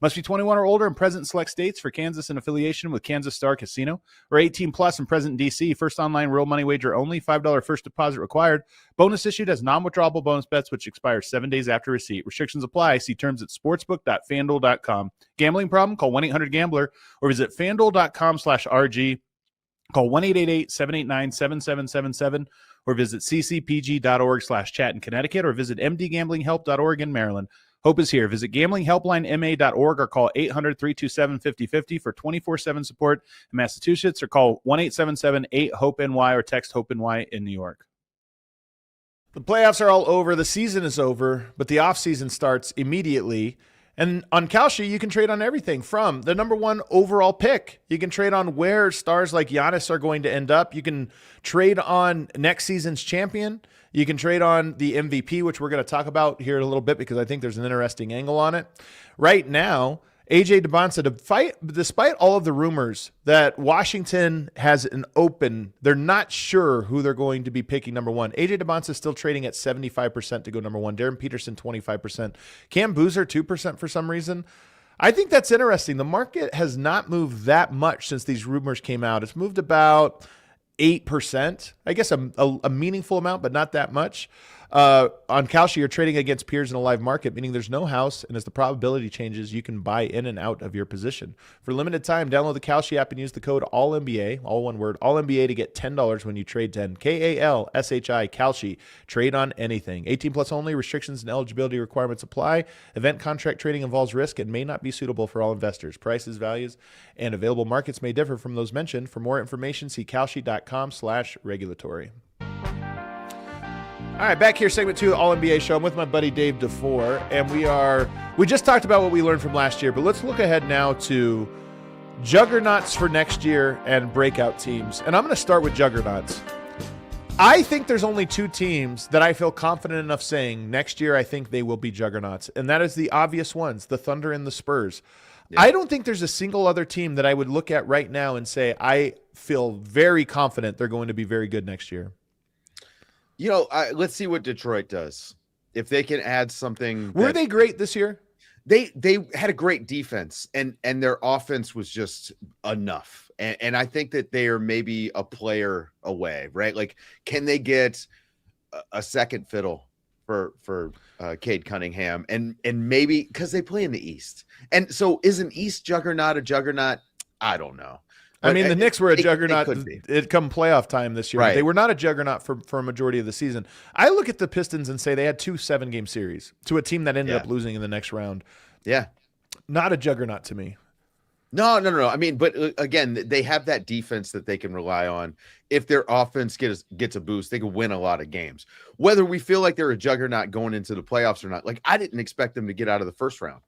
Must be 21 or older and present in select states. For Kansas in affiliation with Kansas Star Casino. Or 18 plus and present in D.C. First online real money wager only. $5 first deposit required. Bonus issued as non-withdrawable bonus bets, which expire 7 days after receipt. Restrictions apply. See terms at sportsbook.fanduel.com. Gambling problem? Call 1-800-GAMBLER or visit fanduel.com/RG. Call 1-888-789-7777 or visit ccpg.org/chat in Connecticut or visit mdgamblinghelp.org in Maryland. Hope is here. Visit gamblinghelplinema.org or call 800-327-5050 for 24/7 support in Massachusetts or call 1-877-8-HOPE-NY or text HOPE-NY in New York. The playoffs are all over. The season is over, but the offseason starts immediately. And on Kalshi, you can trade on everything from the number 1 overall pick. You can trade on where stars like Giannis are going to end up. You can trade on next season's champion. You can trade on the MVP, which we're going to talk about here in a little bit because I think there's an interesting angle on it. Right now, AJ DeBonsa, despite all of the rumors that Washington has an open, they're not sure who they're going to be picking number 1. AJ DeBonsa is still trading at 75% to go number 1. Darren Peterson, 25%. Cam Boozer, 2% for some reason. I think that's interesting. The market has not moved that much since these rumors came out. It's moved about 8%. I guess a meaningful amount, but not that much. On Kalshi, you're trading against peers in a live market, meaning there's no house, and as the probability changes, you can buy in and out of your position. For a limited time, download the Kalshi app and use the code ALLNBA, all one word, ALLNBA to get $10 when you trade 10. KALSHI, Kalshi. Trade on anything. 18 plus only. Restrictions and eligibility requirements apply. Event contract trading involves risk and may not be suitable for all investors. Prices, values, and available markets may differ from those mentioned. For more information, see kalshi.com/regulatory. All right, back here, segment 2, All NBA Show. I'm with my buddy Dave DuFour, and we just talked about what we learned from last year, but let's look ahead now to juggernauts for next year and breakout teams. And I'm going to start with juggernauts. I think there's only 2 teams that I feel confident enough saying next year I think they will be juggernauts, and that is the obvious ones, the Thunder and the Spurs. Yeah. I don't think there's a single other team that I would look at right now and say I feel very confident they're going to be very good next year. You know, let's see what Detroit does. If they can add something. Were they great this year? They had a great defense, and their offense was just enough. And I think that they are maybe a player away, right? Like, can they get a second fiddle for Cade Cunningham? And maybe because they play in the East. And so is an East juggernaut a juggernaut? I don't know. I mean, the Knicks were a juggernaut. It come playoff time this year. Right. They were not a juggernaut for a majority of the season. I look at the Pistons and say they had 2 7-game series to a team that ended up losing in the next round. Yeah. Not a juggernaut to me. No. I mean, but again, they have that defense that they can rely on. If their offense gets a boost, they can win a lot of games. Whether we feel like they're a juggernaut going into the playoffs or not, like I didn't expect them to get out of the first round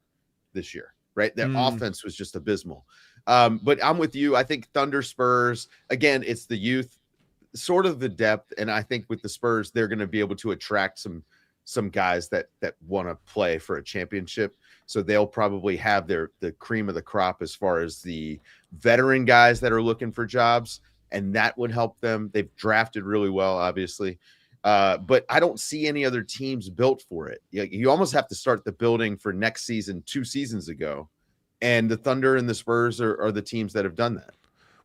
this year, right? Their offense was just abysmal. But I'm with you. I think Thunder, Spurs, again, it's the youth, sort of the depth. And I think with the Spurs, they're going to be able to attract some guys that want to play for a championship. So they'll probably have the cream of the crop as far as the veteran guys that are looking for jobs. And that would help them. They've drafted really well, obviously. But I don't see any other teams built for it. You almost have to start the building for next season 2 seasons ago. And the Thunder and the Spurs are the teams that have done that.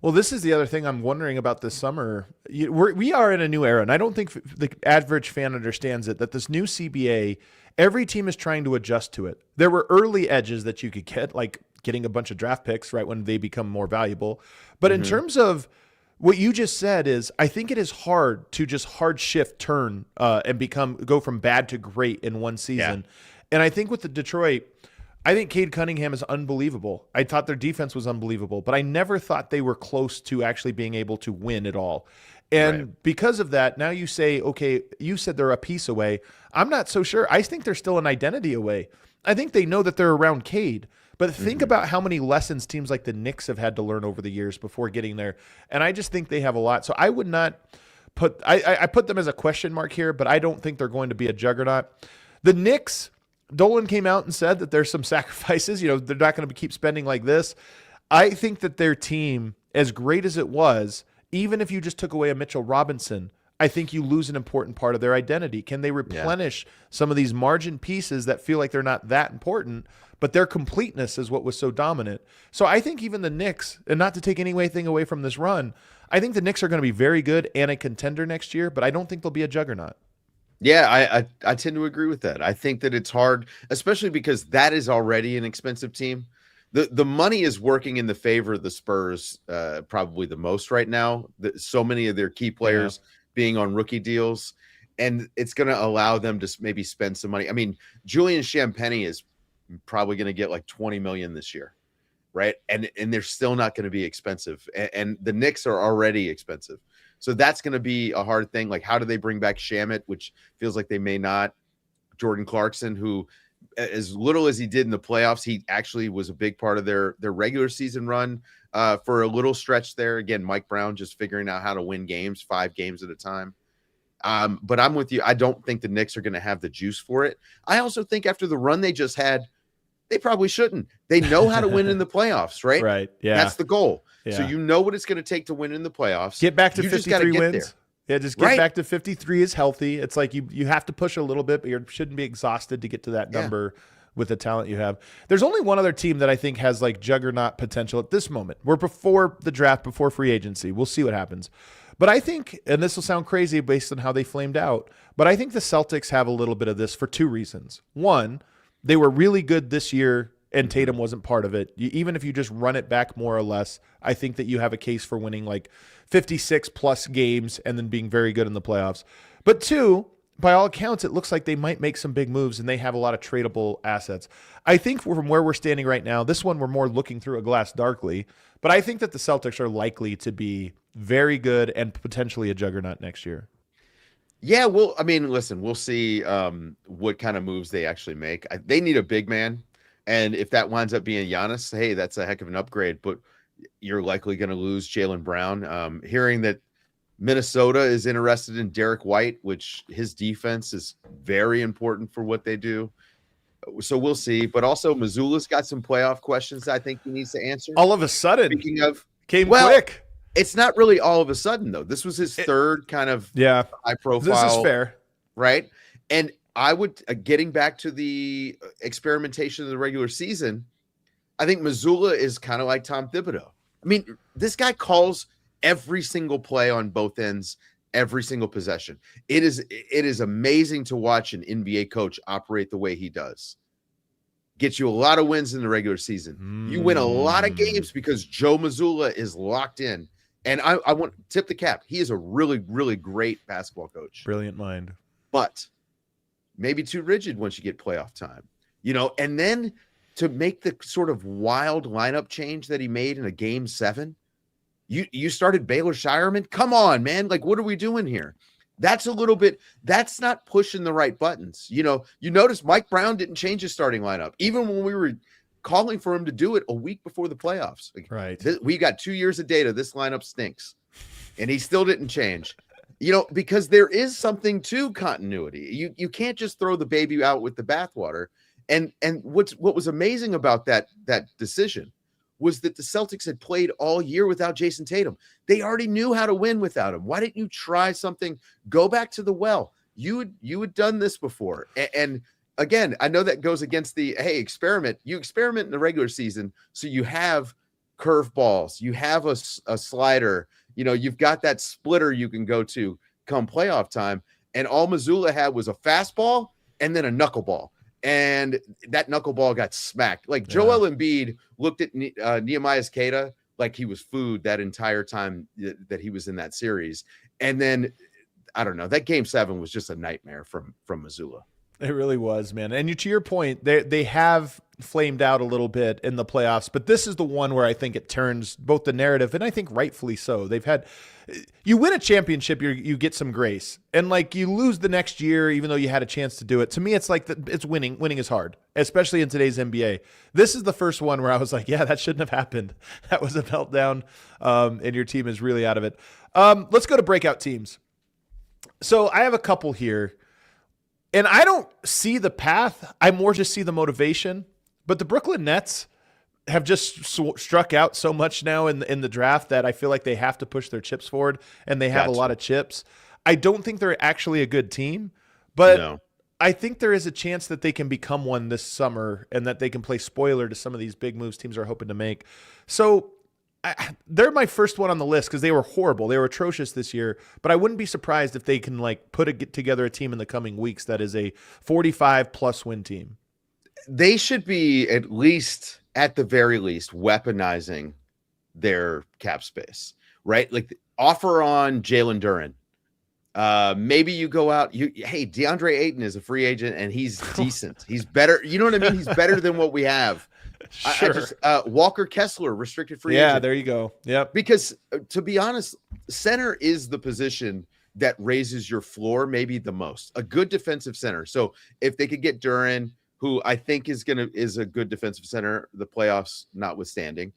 Well, this is the other thing I'm wondering about this summer. We are in a new era, and I don't think the average fan understands it, that this new CBA, every team is trying to adjust to it. There were early edges that you could get, like getting a bunch of draft picks right when they become more valuable. But in terms of what you just said is, I think it is hard to just hard shift turn and go from bad to great in one season. Yeah. And I think with the Detroit, I think Cade Cunningham is unbelievable. I thought their defense was unbelievable, but I never thought they were close to actually being able to win at all. And because of that, now you say, okay, you said they're a piece away. I'm not so sure. I think they're still an identity away. I think they know that they're around Cade, but think about how many lessons teams like the Knicks have had to learn over the years before getting there. And I just think they have a lot. So I would not put, I put them as a question mark here, but I don't think they're going to be a juggernaut. The Knicks, Dolan came out and said that there's some sacrifices. They're not going to keep spending like this. I think that their team, as great as it was, even if you just took away a Mitchell Robinson, I think you lose an important part of their identity. Can they replenish some of these margin pieces that feel like they're not that important, but their completeness is what was so dominant? So I think even the Knicks, and not to take anything away from this run, I think the Knicks are going to be very good and a contender next year, but I don't think they'll be a juggernaut. Yeah, I tend to agree with that. I think that it's hard, especially because that is already an expensive team. The money is working in the favor of the Spurs probably the most right now. So many of their key players being on rookie deals, and it's going to allow them to maybe spend some money. I mean, Julian Champagnie is probably going to get like $20 million this year, right? And they're still not going to be expensive. And the Knicks are already expensive. So that's going to be a hard thing. Like, how do they bring back Shamet, which feels like they may not? Jordan Clarkson, who as little as he did in the playoffs, he actually was a big part of their regular season run for a little stretch there. Again, Mike Brown just figuring out how to win games, 5 games at a time. But I'm with you. I don't think the Knicks are going to have the juice for it. I also think after the run they just had, they probably shouldn't. They know how to win in the playoffs, right? Right. Yeah. That's the goal. Yeah. So you know what it's going to take to win in the playoffs. Get back to You just 53 gotta get wins. there. Yeah, just get back to 53 is healthy. It's like you have to push a little bit, but you shouldn't be exhausted to get to that number with the talent you have. There's only one other team that I think has like juggernaut potential at this moment. We're before the draft, before free agency. We'll see what happens. But I think, and this will sound crazy based on how they flamed out, but I think the Celtics have a little bit of this for 2 reasons. One, they were really good this year and Tatum wasn't part of it. Even if you just run it back more or less, I think that you have a case for winning like 56 plus games and then being very good in the playoffs. But 2, by all accounts, it looks like they might make some big moves and they have a lot of tradable assets. I think from where we're standing right now, this one we're more looking through a glass darkly, but I think that the Celtics are likely to be very good and potentially a juggernaut next year. Yeah, well, I mean, listen, we'll see what kind of moves they actually make. They need a big man. And if that winds up being Giannis, hey, that's a heck of an upgrade, but you're likely going to lose Jalen Brown. Hearing that Minnesota is interested in Derek White, which his defense is very important for what they do. So we'll see. But also Missoula's got some playoff questions I think he needs to answer. All of a sudden, Speaking of, came quick. It's not really all of a sudden, though. This was his third kind of high profile. This is fair. Right? And I would, getting back to the experimentation of the regular season, I think Missoula is kind of like Tom Thibodeau. I mean, this guy calls every single play on both ends, every single possession. It is amazing to watch an NBA coach operate the way he does. Gets you a lot of wins in the regular season. You win a lot of games because Joe Mazzulla is locked in. And I want to tip the cap. He is a really, really great basketball coach. Brilliant mind. But maybe too rigid once you get playoff time, and then to make the sort of wild lineup change that he made in a game 7, you started Baylor Shireman. Come on, man. Like, what are we doing here? That's not pushing the right buttons. You notice Mike Brown didn't change his starting lineup, even when we were calling for him to do it a week before the playoffs. Right. We got 2 years of data. This lineup stinks. And he still didn't change. Because there is something to continuity. You can't just throw the baby out with the bathwater. And what was amazing about that decision was that the Celtics had played all year without Jason Tatum. They already knew how to win without him. Why didn't you try something? Go back to the well. You had done this before. And again, I know that goes against the experiment. You experiment in the regular season, so you have curveballs, you have a slider. You've got that splitter you can go to come playoff time. And all Missoula had was a fastball and then a knuckleball. And that knuckleball got smacked. Like Joel Embiid looked at Nehemiah Skata like he was food that entire time that he was in that series. And then, I don't know, that game 7 was just a nightmare from Missoula. It really was, man. And to your point, they have flamed out a little bit in the playoffs, but this is the one where I think it turns both the narrative, and I think rightfully so. You win a championship, you get some grace, and like you lose the next year, even though you had a chance to do it. To me, it's like it's winning. Winning is hard, especially in today's NBA. This is the first one where I was like, yeah, that shouldn't have happened. That was a meltdown, and your team is really out of it. Let's go to breakout teams. So I have a couple here. And I don't see the path. I more just see the motivation. But the Brooklyn Nets have just struck out so much now in the draft that I feel like they have to push their chips forward, and they have a lot of chips. I don't think they're actually a good team, but I think there is a chance that they can become one this summer and that they can play spoiler to some of these big moves teams are hoping to make. So they're my first one on the list because they were horrible. They were atrocious this year, but I wouldn't be surprised if they can get together a team in the coming weeks that is a 45-plus win team. They should be at the very least, weaponizing their cap space, right? Like offer on Jalen Duren. Maybe you go out. DeAndre Ayton is a free agent and he's decent. He's better. You know what I mean? He's better than what we have. Sure. Walker Kessler, restricted free agent. Yeah, there you go. Yep. Because to be honest, center is the position that raises your floor maybe the most. A good defensive center. So if they could get Duren, who I think is a good defensive center, the playoffs notwithstanding.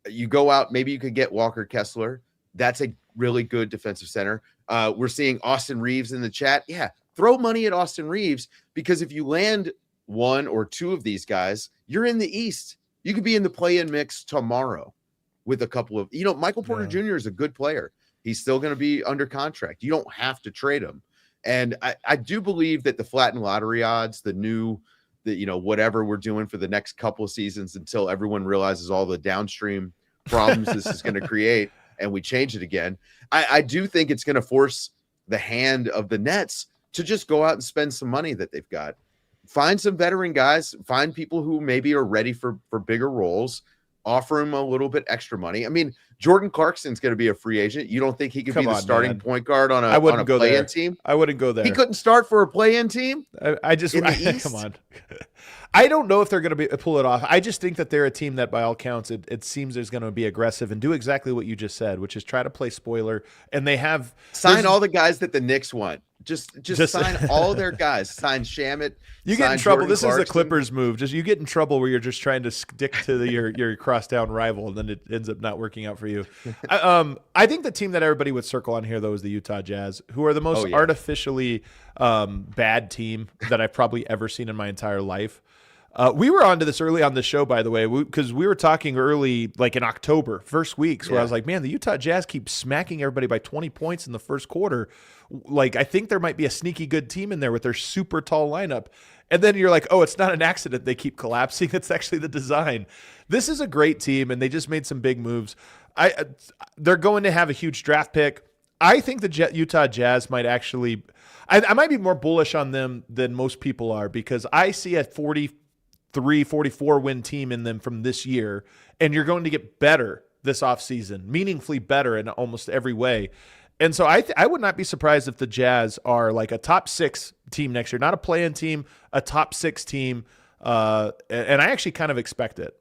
You go out, maybe you could get Walker Kessler. That's a really good defensive center. We're seeing Austin Reeves in the chat. Yeah, throw money at Austin Reeves, because if you land one or two of these guys, you're in the East. You could be in the play-in mix tomorrow with a couple of, Michael Porter Jr. is a good player. He's still going to be under contract. You don't have to trade him. And I do believe that the flattened lottery odds, whatever we're doing for the next couple of seasons until everyone realizes all the downstream problems this is going to create and we change it again, I do think it's going to force the hand of the Nets to just go out and spend some money that they've got. Find some veteran guys, find people who maybe are ready for bigger roles, offer him a little bit extra money. I mean, Jordan Clarkson's going to be a free agent. You don't think he could be the starting point guard on a play-in team? I wouldn't go there. He couldn't start for a play-in team? Come on. I don't know if they're going to pull it off. I just think that they're a team that, by all counts, it seems there's going to be aggressive and do exactly what you just said, which is try to play spoiler. And they have sign all the guys that the Knicks want. Just sign all their guys. Sign Shamit. You get in trouble. This is the Clippers move. You get in trouble where you're just trying to stick to your crosstown rival, and then it ends up not working out for you. I think the team that everybody would circle on here, though, is the Utah Jazz, who are the most artificially bad team that I've probably ever seen in my entire life. We were onto this early on the show, by the way, because we were talking early, like in October, first weeks, where I was like, man, the Utah Jazz keep smacking everybody by 20 points in the first quarter. Like, I think there might be a sneaky good team in there with their super tall lineup. And then you're like, oh, it's not an accident they keep collapsing. It's actually the design. This is a great team, and they just made some big moves. They're going to have a huge draft pick. I think the Utah Jazz might actually – I might be more bullish on them than most people are, because I see a 43, 44 win team in them from this year, and you're going to get better this offseason, meaningfully better in almost every way. And so I would not be surprised if the Jazz are like a top 6 team next year, not a play-in team, a top 6 team. And I actually kind of expect it.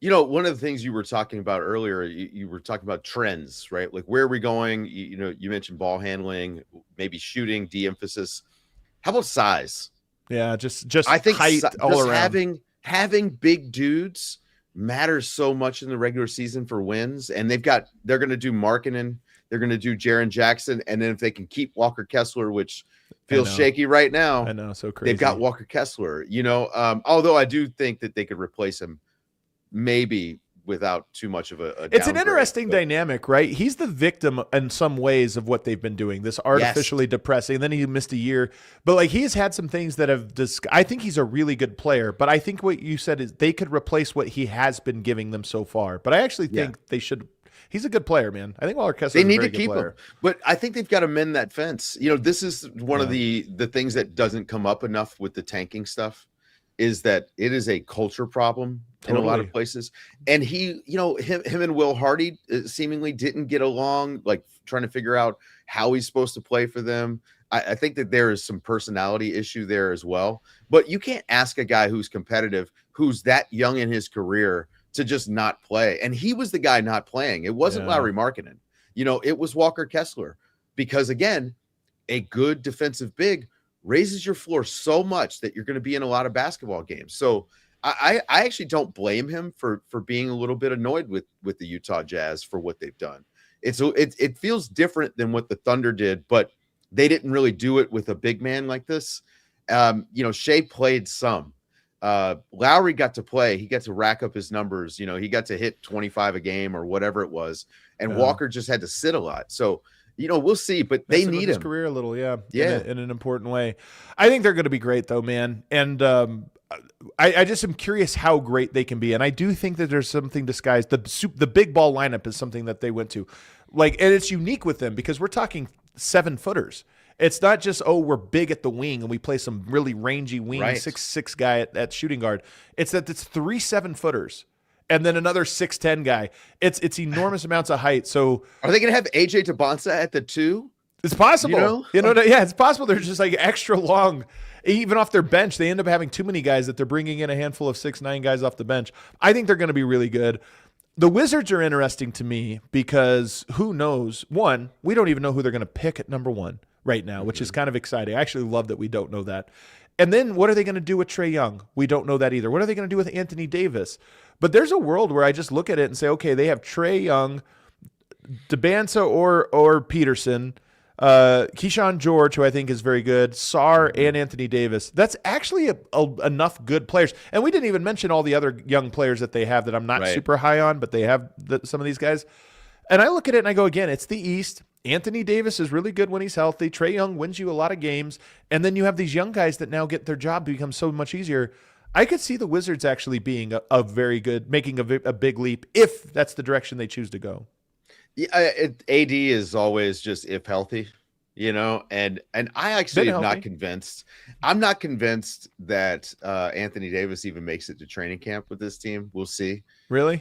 One of the things you were talking about earlier, you were talking about trends, right? Like, where are we going? You mentioned ball handling, maybe shooting, de-emphasis. How about size? Yeah, just I think height all around. Having big dudes matters so much in the regular season for wins. And they're going to do Markkanen, they're going to do Jaren Jackson, and then if they can keep Walker Kessler, which feels shaky right now, I know, so crazy. They've got Walker Kessler. Although I do think that they could replace him, maybe without too much of a it's an interesting dynamic, right? He's the victim in some ways of what they've been doing, this artificially depressing. And then he missed a year, but like, he's had some things that have I think he's a really good player, but I think what you said is they could replace what he has been giving them so far. But I actually think they should. He's a good player, man. I think Walker Kessler. They need to keep him, but I think they've got to mend that fence. This is one of the things that doesn't come up enough with the tanking stuff, is that it is a culture problem in a lot of places. And him and Will Hardy seemingly didn't get along, like trying to figure out how he's supposed to play for them. I think that there is some personality issue there as well. But you can't ask a guy who's competitive, who's that young in his career, to just not play. And he was the guy not playing. It wasn't Lauri Markkanen. It was Walker Kessler, because again, a good defensive big raises your floor so much that you're going to be in a lot of basketball games. So I actually don't blame him for being a little bit annoyed with the Utah Jazz for what they've done. It feels different than what the Thunder did, but they didn't really do it with a big man like this. Shea played some. Lowry got to play. He got to rack up his numbers. He got to hit 25 a game or whatever it was. And Walker just had to sit a lot. So, we'll see, but they need his career a little. In an important way. I think they're going to be great though, man. And, I just am curious how great they can be. And I do think that there's something disguised. The big ball lineup is something that they went to, and it's unique with them because we're talking 7-footers. It's not just, we're big at the wing and we play some really rangy wing 6'6" guy at shooting guard. It's that it's 3 7-footers and then another 6'10" guy. It's enormous amounts of height. So are they going to have AJ Tabonsa at the 2? It's possible. It's possible. They're just like extra long. Even off their bench, they end up having too many guys that they're bringing in a handful of 6'9" guys off the bench. I think they're going to be really good. The Wizards are interesting to me because who knows? One, we don't even know who they're going to pick at number 1 right now, which is kind of exciting. I actually love that we don't know that. And then what are they going to do with Trae Young? We don't know that either. What are they going to do with Anthony Davis? But there's a world where I just look at it and say, okay, they have Trae Young, DeBanza or Peterson, Keyshawn George, who I think is very good, Sarr and Anthony Davis. That's actually enough good players. And we didn't even mention all the other young players that they have that I'm not super high on, but they have some of these guys. And I look at it and I go, again, it's the East. Anthony Davis is really good when he's healthy. Trae Young wins you a lot of games. And then you have these young guys that now get their job to become so much easier. I could see the Wizards actually being a very good, making a big leap if that's the direction they choose to go. Yeah, AD is always just if healthy, and I actually am not convinced. I'm not convinced that Anthony Davis even makes it to training camp with this team. We'll see. Really?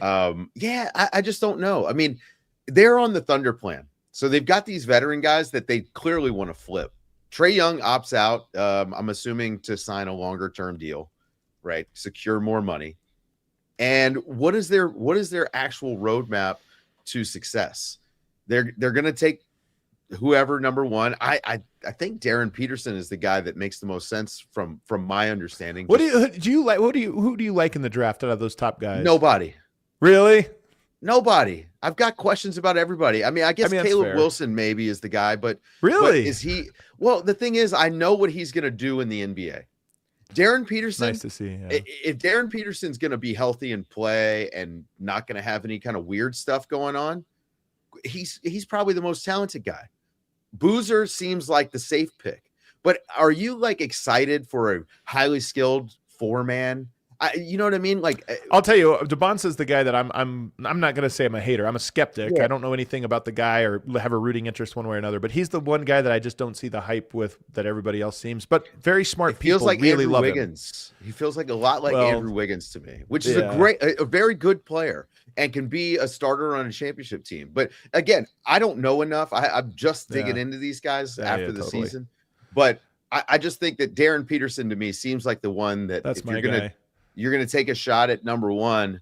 Yeah, I just don't know. I mean, they're on the Thunder plan. So they've got these veteran guys that they clearly want to flip. Trae Young opts out, I'm assuming, to sign a longer term deal, right? Secure more money. And what is their actual roadmap to success? They're going to take whoever number one. I think Darren Peterson is the guy that makes the most sense from my understanding. What do you like? Who do you like in the draft out of those top guys? Nobody. Really? Nobody. I've got questions about everybody. I guess Caleb Wilson maybe is the guy, but really, is he? Well, the thing is, I know what he's going to do in the NBA. Darren Peterson. Nice to see. Yeah. If Darren Peterson's going to be healthy and play and not going to have any kind of weird stuff going on, he's probably the most talented guy. Boozer seems like the safe pick, but are you excited for a highly skilled 4-man? You know what I mean? I'll tell you, DeBonsa's the guy that I'm not going to say I'm a hater. I'm a skeptic. Yeah. I don't know anything about the guy or have a rooting interest one way or another, but he's the one guy that I just don't see the hype with that everybody else seems. But very smart people. Feels like really Andrew love Wiggins. He feels like a lot like Andrew Wiggins to me, which is a very good player and can be a starter on a championship team. But again, I don't know enough. I'm just digging into these guys after the season. But I just think that Darren Peterson to me seems like the one that that's if my guy. You're going to take a shot at number one.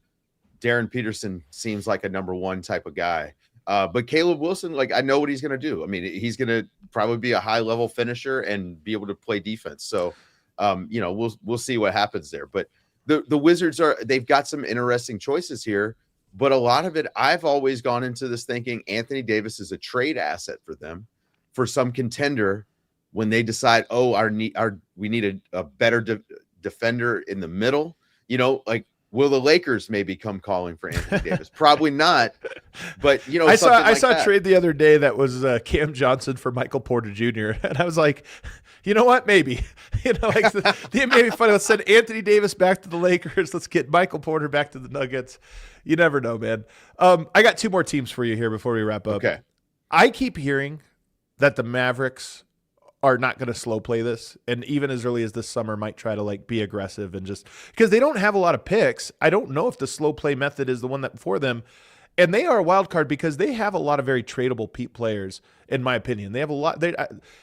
Darren Peterson seems like a number one type of guy. But Caleb Wilson, I know what he's going to do. I mean, he's going to probably be a high level finisher and be able to play defense. So, we'll see what happens there. But the Wizards they've got some interesting choices here, but a lot of it, I've always gone into this thinking Anthony Davis is a trade asset for them, for some contender when they decide, we need a better defender in the middle. Will the Lakers maybe come calling for Anthony Davis? Probably not. But I saw a trade the other day that was Cam Johnson for Michael Porter Jr. And I was like, you know what? Maybe. The NBA funny. Let's send Anthony Davis back to the Lakers. Let's get Michael Porter back to the Nuggets. You never know, man. I got two more teams for you here before we wrap up. Okay. I keep hearing that the Mavericks are not going to slow play this, and even as early as this summer might try to be aggressive and just because they don't have a lot of picks. I don't know if the slow play method is the one that for them, and they are a wild card because they have a lot of very tradable players, in my opinion. They have a lot.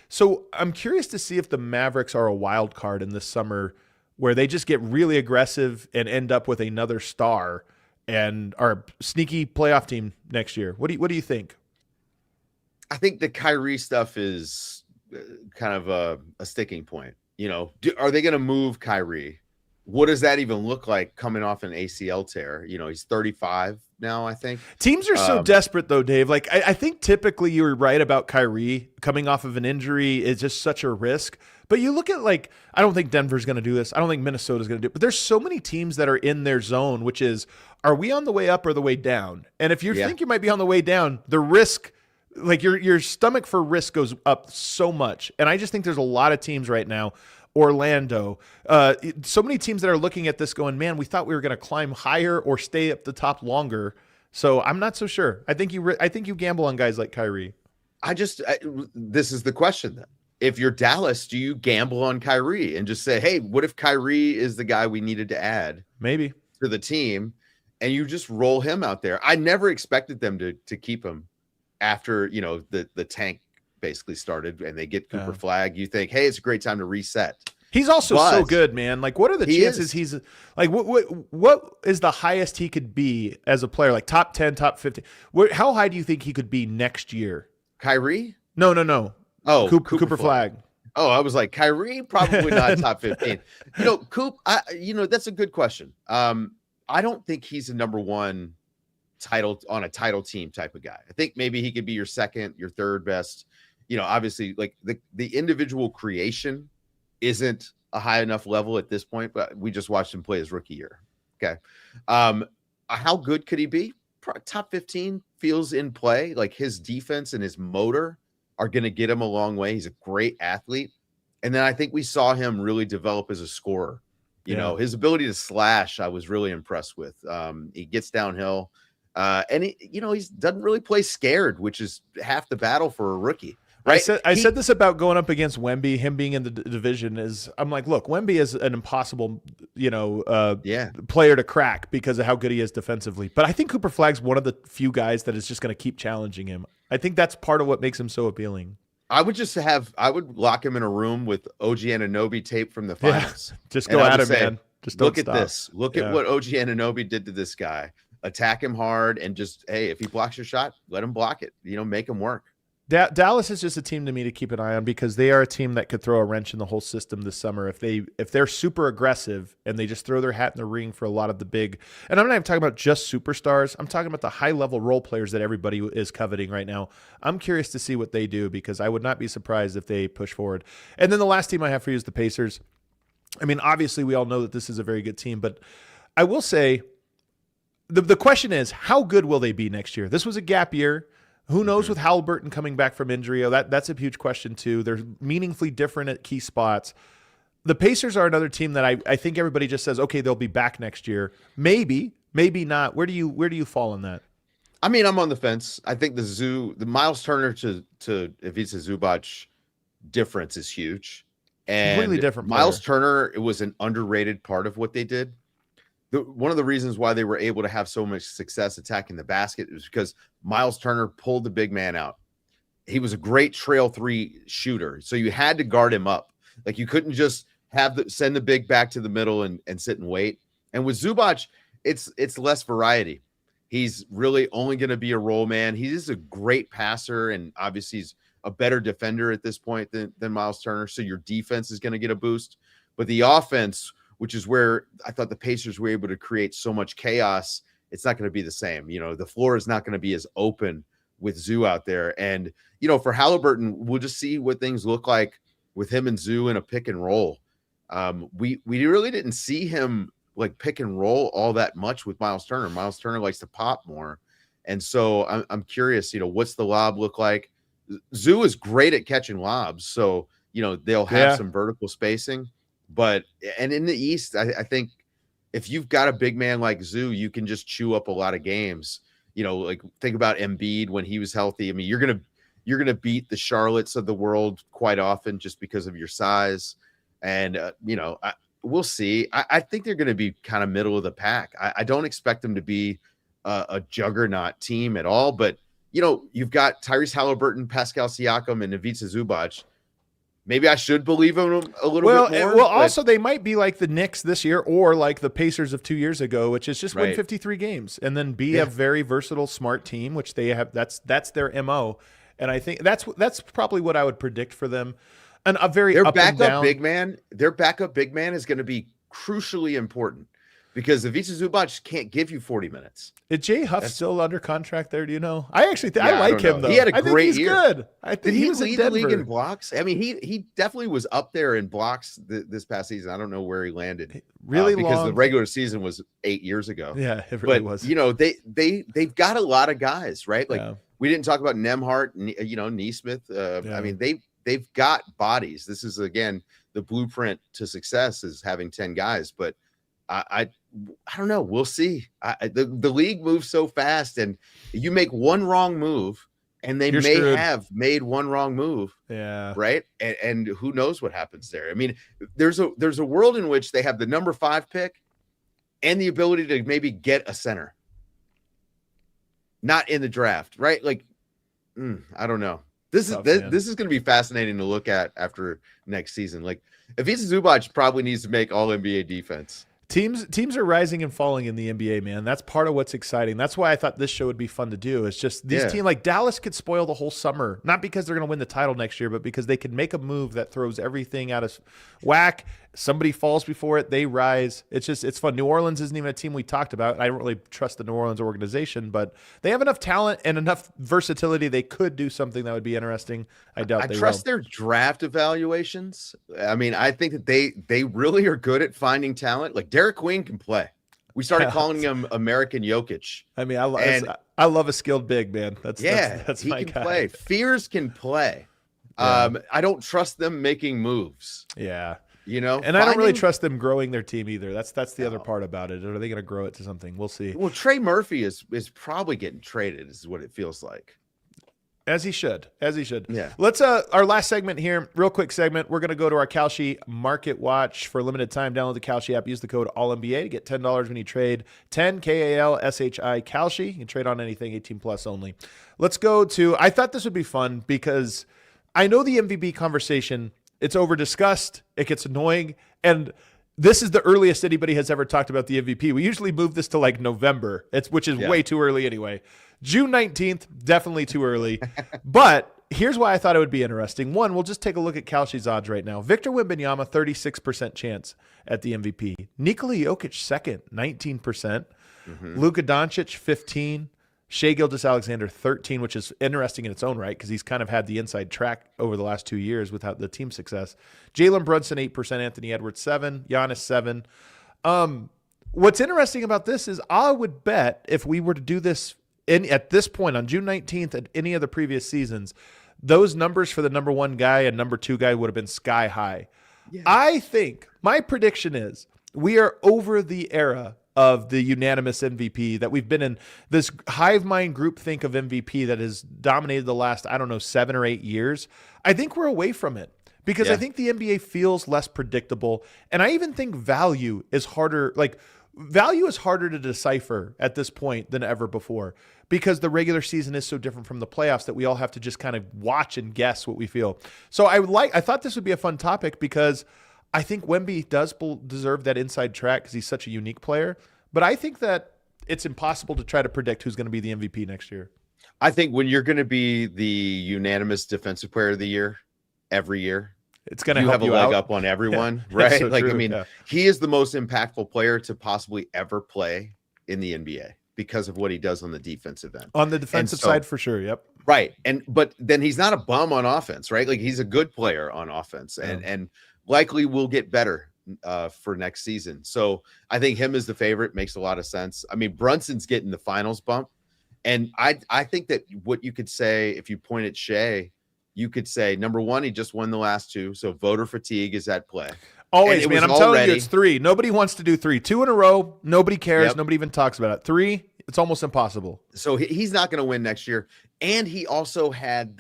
So I'm curious to see if the Mavericks are a wild card in this summer, where they just get really aggressive and end up with another star and are a sneaky playoff team next year. What do you think? I think the Kyrie stuff is kind of a sticking point. Are they going to move Kyrie? What does that even look like coming off an ACL tear? He's 35 now, I think. Teams are so desperate though, Dave. I think typically you were right about Kyrie coming off of an injury is just such a risk. But you look at I don't think Denver's going to do this. I don't think Minnesota's going to do it. But there's so many teams that are in their zone, which is, are we on the way up or the way down? And if you think you might be on the way down, the risk, your stomach for risk goes up so much. And I just think there's a lot of teams right now, Orlando, so many teams that are looking at this going, man, we thought we were going to climb higher or stay up the top longer. So I'm not so sure. I think you gamble on guys like Kyrie. This is the question then. If you're Dallas, do you gamble on Kyrie and just say, hey, what if Kyrie is the guy we needed to add maybe to the team, and you just roll him out there? I never expected them to keep him after, the tank basically started and they get Cooper Flag. You think, hey, it's a great time to reset. He's also so good, man. What are the chances he's what is the highest he could be as a player? Top 10, top 15? How high do you think he could be next year? Kyrie? No. Oh, Cooper Flag. Oh, I was like, Kyrie, probably not top 15. Coop, that's a good question. I don't think he's a number one title on a title team type of guy. I think maybe he could be your second, your third best. Obviously, like the individual creation isn't a high enough level at this point, but we just watched him play his rookie year. Okay. How good could he be? Top 15 feels in play. Like his defense and his motor are going to get him a long way. He's a great athlete. And then I think we saw him really develop as a scorer. His ability to slash, I was really impressed with. He gets downhill and he doesn't really play scared, which is half the battle for a rookie. Right? I said this about going up against Wemby, him being in the division is I'm like, look, Wemby is an impossible, player to crack because of how good he is defensively. But I think Cooper Flagg's one of the few guys that is just going to keep challenging him. I think that's part of what makes him so appealing. I would lock him in a room with OG Anunoby tape from the finals. Just go at him, man. Just don't look stop. At this. Look at what OG Anunoby did to this guy. Attack him hard and just, hey, if he blocks your shot, let him block it. Make him work. Dallas is just a team to me to keep an eye on because they are a team that could throw a wrench in the whole system this summer if they're super aggressive and they just throw their hat in the ring for a lot of the big. And I'm not even talking about just superstars. I'm talking about the high level role players that everybody is coveting right now. I'm curious to see what they do because I would not be surprised if they push forward. And then the last team I have for you is the Pacers. I mean, obviously we all know that this is a very good team, but I will say the question is how good will they be next year? This was a gap year. Who knows with Halliburton coming back from injury? That's a huge question too. They're meaningfully different at key spots. The Pacers are another team that I think everybody just says, okay, they'll be back next year. Maybe not. Where do you fall on that? I mean, I'm on the fence. I think the Miles Turner to Ivica Zubac difference is huge. And completely different player. Miles Turner, it was an underrated part of what they did. One of the reasons why they were able to have so much success attacking the basket is because Miles Turner pulled the big man out. He was a great trail three shooter. So you had to guard him up. Like you couldn't just send the big back to the middle and sit and wait. And with Zubac, it's less variety. He's really only going to be a roll man. He is a great passer. And obviously he's a better defender at this point than Miles Turner. So your defense is going to get a boost, but the offense, which is where I thought the Pacers were able to create so much chaos, it's not going to be the same. The floor is not going to be as open with Zoo out there. And, for Halliburton, we'll just see what things look like with him and Zoo in a pick and roll. We really didn't see him like pick and roll all that much with Miles Turner. Miles Turner likes to pop more. And so I'm curious, what's the lob look like? Zoo is great at catching lobs. So, they'll have some vertical spacing. But in the East, I think if you've got a big man like Zoo, you can just chew up a lot of games. Like think about Embiid when he was healthy. I mean, you're gonna beat the Charlottes of the world quite often just because of your size. And we'll see. I think they're going to be kind of middle of the pack. I don't expect them to be a juggernaut team at all. But you've got Tyrese Halliburton, Pascal Siakam, and Ivica Zubac. Maybe I should believe in them a little bit more. Well, also they might be like the Knicks this year or like the Pacers of 2 years ago, which is just win 53 games and then be a very versatile, smart team, which they have. That's their MO. And I think that's probably what I would predict for them. And a very their up and down. Their backup big man is going to be crucially important because Ivica Zubac can't give you 40 minutes. Is Jay Huff still under contract there? Do you know? I actually I like him though. He had a great year. Good. I think Did he was lead the league in blocks? I mean, he definitely was up there in blocks this past season. I don't know where he landed. Really because long. the regular season was 8 years ago. Yeah, it really was. They've got a lot of guys, right? Like we didn't talk about Nembhard, Nesmith. I mean, they've got bodies. This is again the blueprint to success is having 10 guys, but I don't know. We'll see. The league moves so fast, and you make one wrong move, and they may have made one wrong move. Yeah. Right. And who knows what happens there? I mean, there's a world in which they have the number 5 pick and the ability to maybe get a center. Not in the draft, right? Like, I don't know. This is going to be fascinating to look at after next season. Like, Ivica Zubac probably needs to make All NBA defense. Teams are rising and falling in the NBA, man. That's part of what's exciting. That's why I thought this show would be fun to do. It's just these teams like Dallas could spoil the whole summer, not because they're going to win the title next year, but because they could make a move that throws everything out of whack. Somebody falls before it, they rise. It's fun. New Orleans isn't even a team we talked about. I don't really trust the New Orleans organization, but they have enough talent and enough versatility. They could do something that would be interesting. I doubt they trust will. their draft evaluations. I mean, I think that they really are good at finding talent. Like Derek Queen can play. We started calling him American Jokic. I mean, I love a skilled big man. That's he my can guy. play. Fears can play. Yeah. I don't trust them making moves. Yeah. And I don't really trust them growing their team either. That's the other part about it. Are they going to grow it to something? We'll see. Well, Trey Murphy is probably getting traded, is what it feels like. As he should. Yeah. Let's our last segment here, real quick segment. We're going to go to our Kalshi Market Watch for a limited time. Download the Kalshi app. Use the code ALLNBA to get $10 when you trade 10 KALSHI Kalshi. You can trade on anything 18 plus only. Let's go to. I thought this would be fun because I know the MVP conversation. It's over discussed. It gets annoying. And this is the earliest anybody has ever talked about the MVP. We usually move this to like November, which is way too early anyway. June 19th, definitely too early. But here's why I thought it would be interesting. One, we'll just take a look at Kalshi's odds right now. Victor Wembanyama, 36% chance at the MVP. Nikola Jokic, second, 19%. Luka Doncic, 15%. Shai Gilgeous-Alexander, 13%, which is interesting in its own right because he's kind of had the inside track over the last 2 years without the team success. Jalen Brunson, 8%. Anthony Edwards, 7%. Giannis, 7%. What's interesting about this is I would bet if we were to do this at this point on June 19th at any of the previous seasons, those numbers for the number one guy and number two guy would have been sky high. Yeah. I think my prediction is we are over the era of the unanimous MVP that we've been in, this hive mind group think of MVP that has dominated the last, 7 or 8 years. I think we're away from it because I think the NBA feels less predictable. And I even think value is harder. Like value is harder to decipher at this point than ever before because the regular season is so different from the playoffs that we all have to just kind of watch and guess what we feel. So I thought this would be a fun topic because I think Wemby does deserve that inside track because he's such a unique player. But I think that it's impossible to try to predict who's going to be the MVP next year. I think when you're going to be the unanimous defensive player of the year every year, it's going to help have a leg up on everyone, right? So like, true. I mean, he is the most impactful player to possibly ever play in the NBA because of what he does on the defensive end. On the defensive side, for sure. Yep. Right. But then he's not a bum on offense, right? Like he's a good player on offense and likely will get better for next season. So I think him as the favorite makes a lot of sense. I mean, Brunson's getting the finals bump. And I think that what you could say, if you point at Shai, you could say, number one, he just won the last two. So voter fatigue is at play. Always, man. I'm telling you, it's 3. Nobody wants to do 3. 2 in a row. Nobody cares. Yep. Nobody even talks about it. 3, it's almost impossible. So he's not going to win next year. And he also had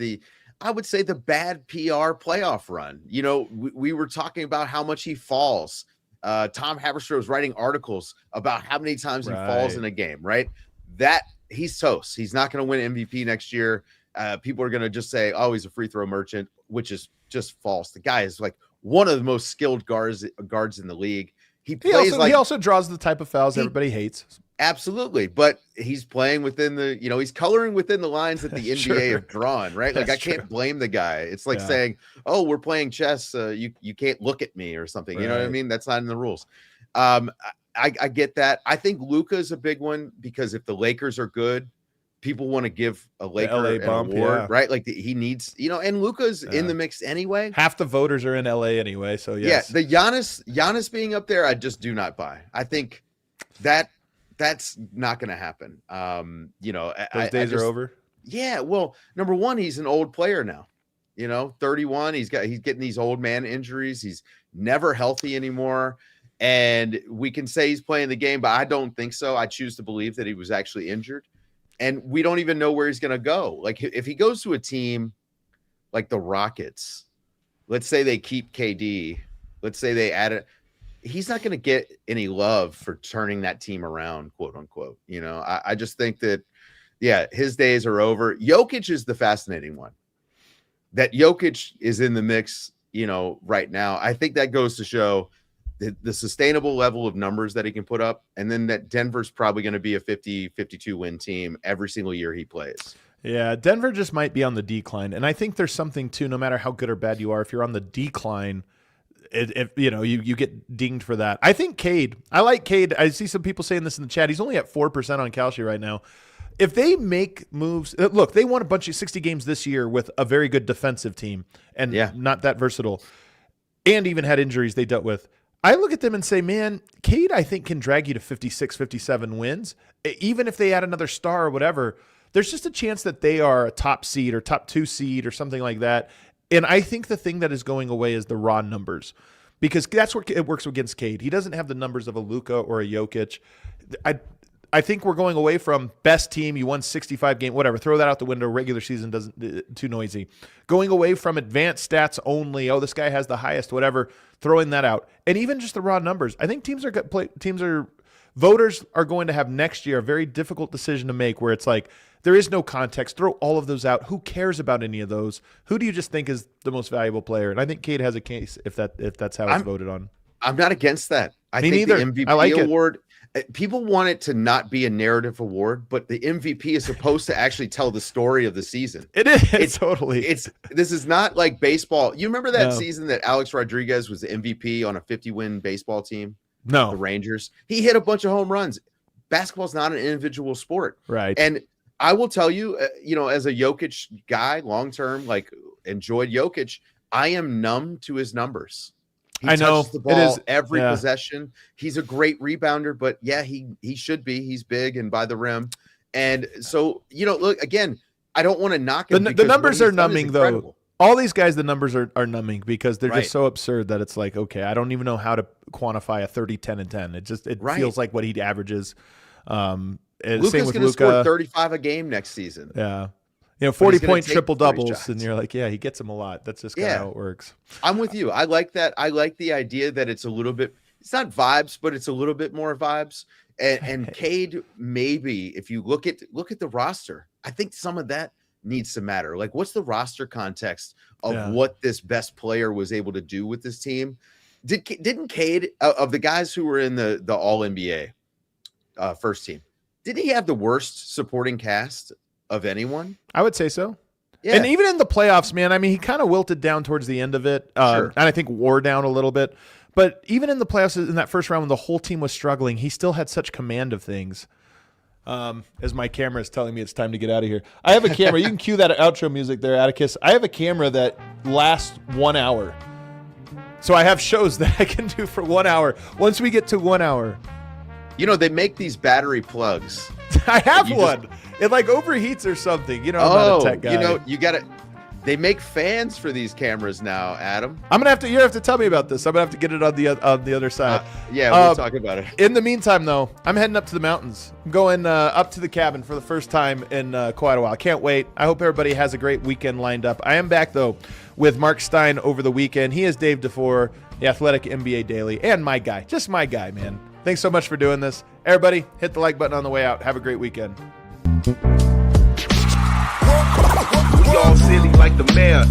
I would say the bad PR playoff run. We were talking about how much he falls. Tom Haberstroh was writing articles about how many times he falls in a game, right? That he's toast. He's not going to win MVP next year. People are going to just say, oh, he's a free throw merchant, which is just false. The guy is like one of the most skilled guards in the league. He also draws the type of fouls everybody hates. Absolutely. But he's playing within he's coloring within the lines that the NBA have drawn, right? Like I can't blame the guy. It's like saying, oh, we're playing chess. You can't look at me or something. You know what I mean? That's not in the rules. I get that. I think Luka is a big one because if the Lakers are good, people want to give a Laker an award, right? Like he needs, and Luka's in the mix anyway. Half the voters are in LA anyway. So yes. Yeah. The Giannis being up there, I just do not buy. I think that's not going to happen. Those days are over. Yeah. Well, number one, he's an old player now, 31. He's getting these old man injuries. He's never healthy anymore. And we can say he's playing the game, but I don't think so. I choose to believe that he was actually injured. And we don't even know where he's going to go. Like if he goes to a team like the Rockets, let's say they keep KD, let's say they add it, he's not going to get any love for turning that team around, quote unquote. I just think that, his days are over. Jokic is the fascinating one. That Jokic is in the mix, right now. I think that goes to show the sustainable level of numbers that he can put up, and then that Denver's probably going to be a 50-52 win team every single year he plays. Yeah, Denver just might be on the decline, and I think there's something too. No matter how good or bad you are, if you're on the decline, you get dinged for that. I think Cade. I like Cade. I see some people saying this in the chat. He's only at 4% on Kalshi right now. If they make moves, look, they won a bunch of 60 games this year with a very good defensive team and not that versatile, and even had injuries they dealt with. I look at them and say, man, Cade, I think, can drag you to 56, 57 wins. Even if they add another star or whatever, there's just a chance that they are a top seed or top 2 seed or something like that. And I think the thing that is going away is the raw numbers, because that's where it works against Cade. He doesn't have the numbers of a Luka or a Jokic. I think we're going away from best team. You won 65 games, whatever. Throw that out the window. Regular season doesn't too noisy. Going away from advanced stats only. Oh, this guy has the highest, whatever. Throwing that out, and even just the raw numbers. I think voters are going to have next year a very difficult decision to make, where it's like there is no context. Throw all of those out. Who cares about any of those? Who do you just think is the most valuable player? And I think Cade has a case if that's how it's voted on. I'm not against that. I Me think neither. the MVP I like award. People want it to not be a narrative award, but the MVP is supposed to actually tell the story of the season. It is. It's totally. This is not like baseball. You remember that season that Alex Rodriguez was the MVP on a 50-win baseball team? No. The Rangers. He hit a bunch of home runs. Basketball's not an individual sport. Right. And I will tell you, as a Jokic guy, long-term, enjoyed Jokic, I am numb to his numbers. He touches the ball every possession. He's a great rebounder, but he should be. He's big and by the rim. And so, look, again, I don't want to knock him. The numbers are numbing, though. All these guys, the numbers are numbing because they're just so absurd that it's like, okay, I don't even know how to quantify a 30, 10, and 10. It feels like what he averages. Luka's going to score 35 a game next season. Yeah. 40-point triple doubles, and you're like, he gets them a lot. That's just kind of how it works. I'm with you. I like that. I like the idea that it's a little bit, it's not vibes, but it's a little bit more vibes. And Cade, maybe if you look at the roster, I think some of that needs to matter. Like, what's the roster context of what this best player was able to do with this team? Didn't Cade, of the guys who were in the All NBA first team, did he have the worst supporting cast of anyone? I would say so. Yeah. And even in the playoffs, man, I mean, he kind of wilted down towards the end of it. And I think wore down a little bit. But even in the playoffs, in that first round when the whole team was struggling, he still had such command of things. As my camera is telling me it's time to get out of here. I have a camera. You can cue that outro music there, Atticus. I have a camera that lasts 1 hour. So I have shows that I can do for 1 hour. Once we get to 1 hour. They make these battery plugs. I have one. It overheats or something. I'm not a tech guy. You got to. They make fans for these cameras now, Adam. You have to tell me about this. I'm gonna have to get it on the other side. We'll talk about it. In the meantime, though, I'm heading up to the mountains. I'm going up to the cabin for the first time in quite a while. Can't wait. I hope everybody has a great weekend lined up. I am back though with Mark Stein over the weekend. He is Dave DuFour, the Athletic NBA Daily, and my guy, just my guy, man. Thanks so much for doing this. Everybody, hit the like button on the way out. Have a great weekend. We all silly like the mayor.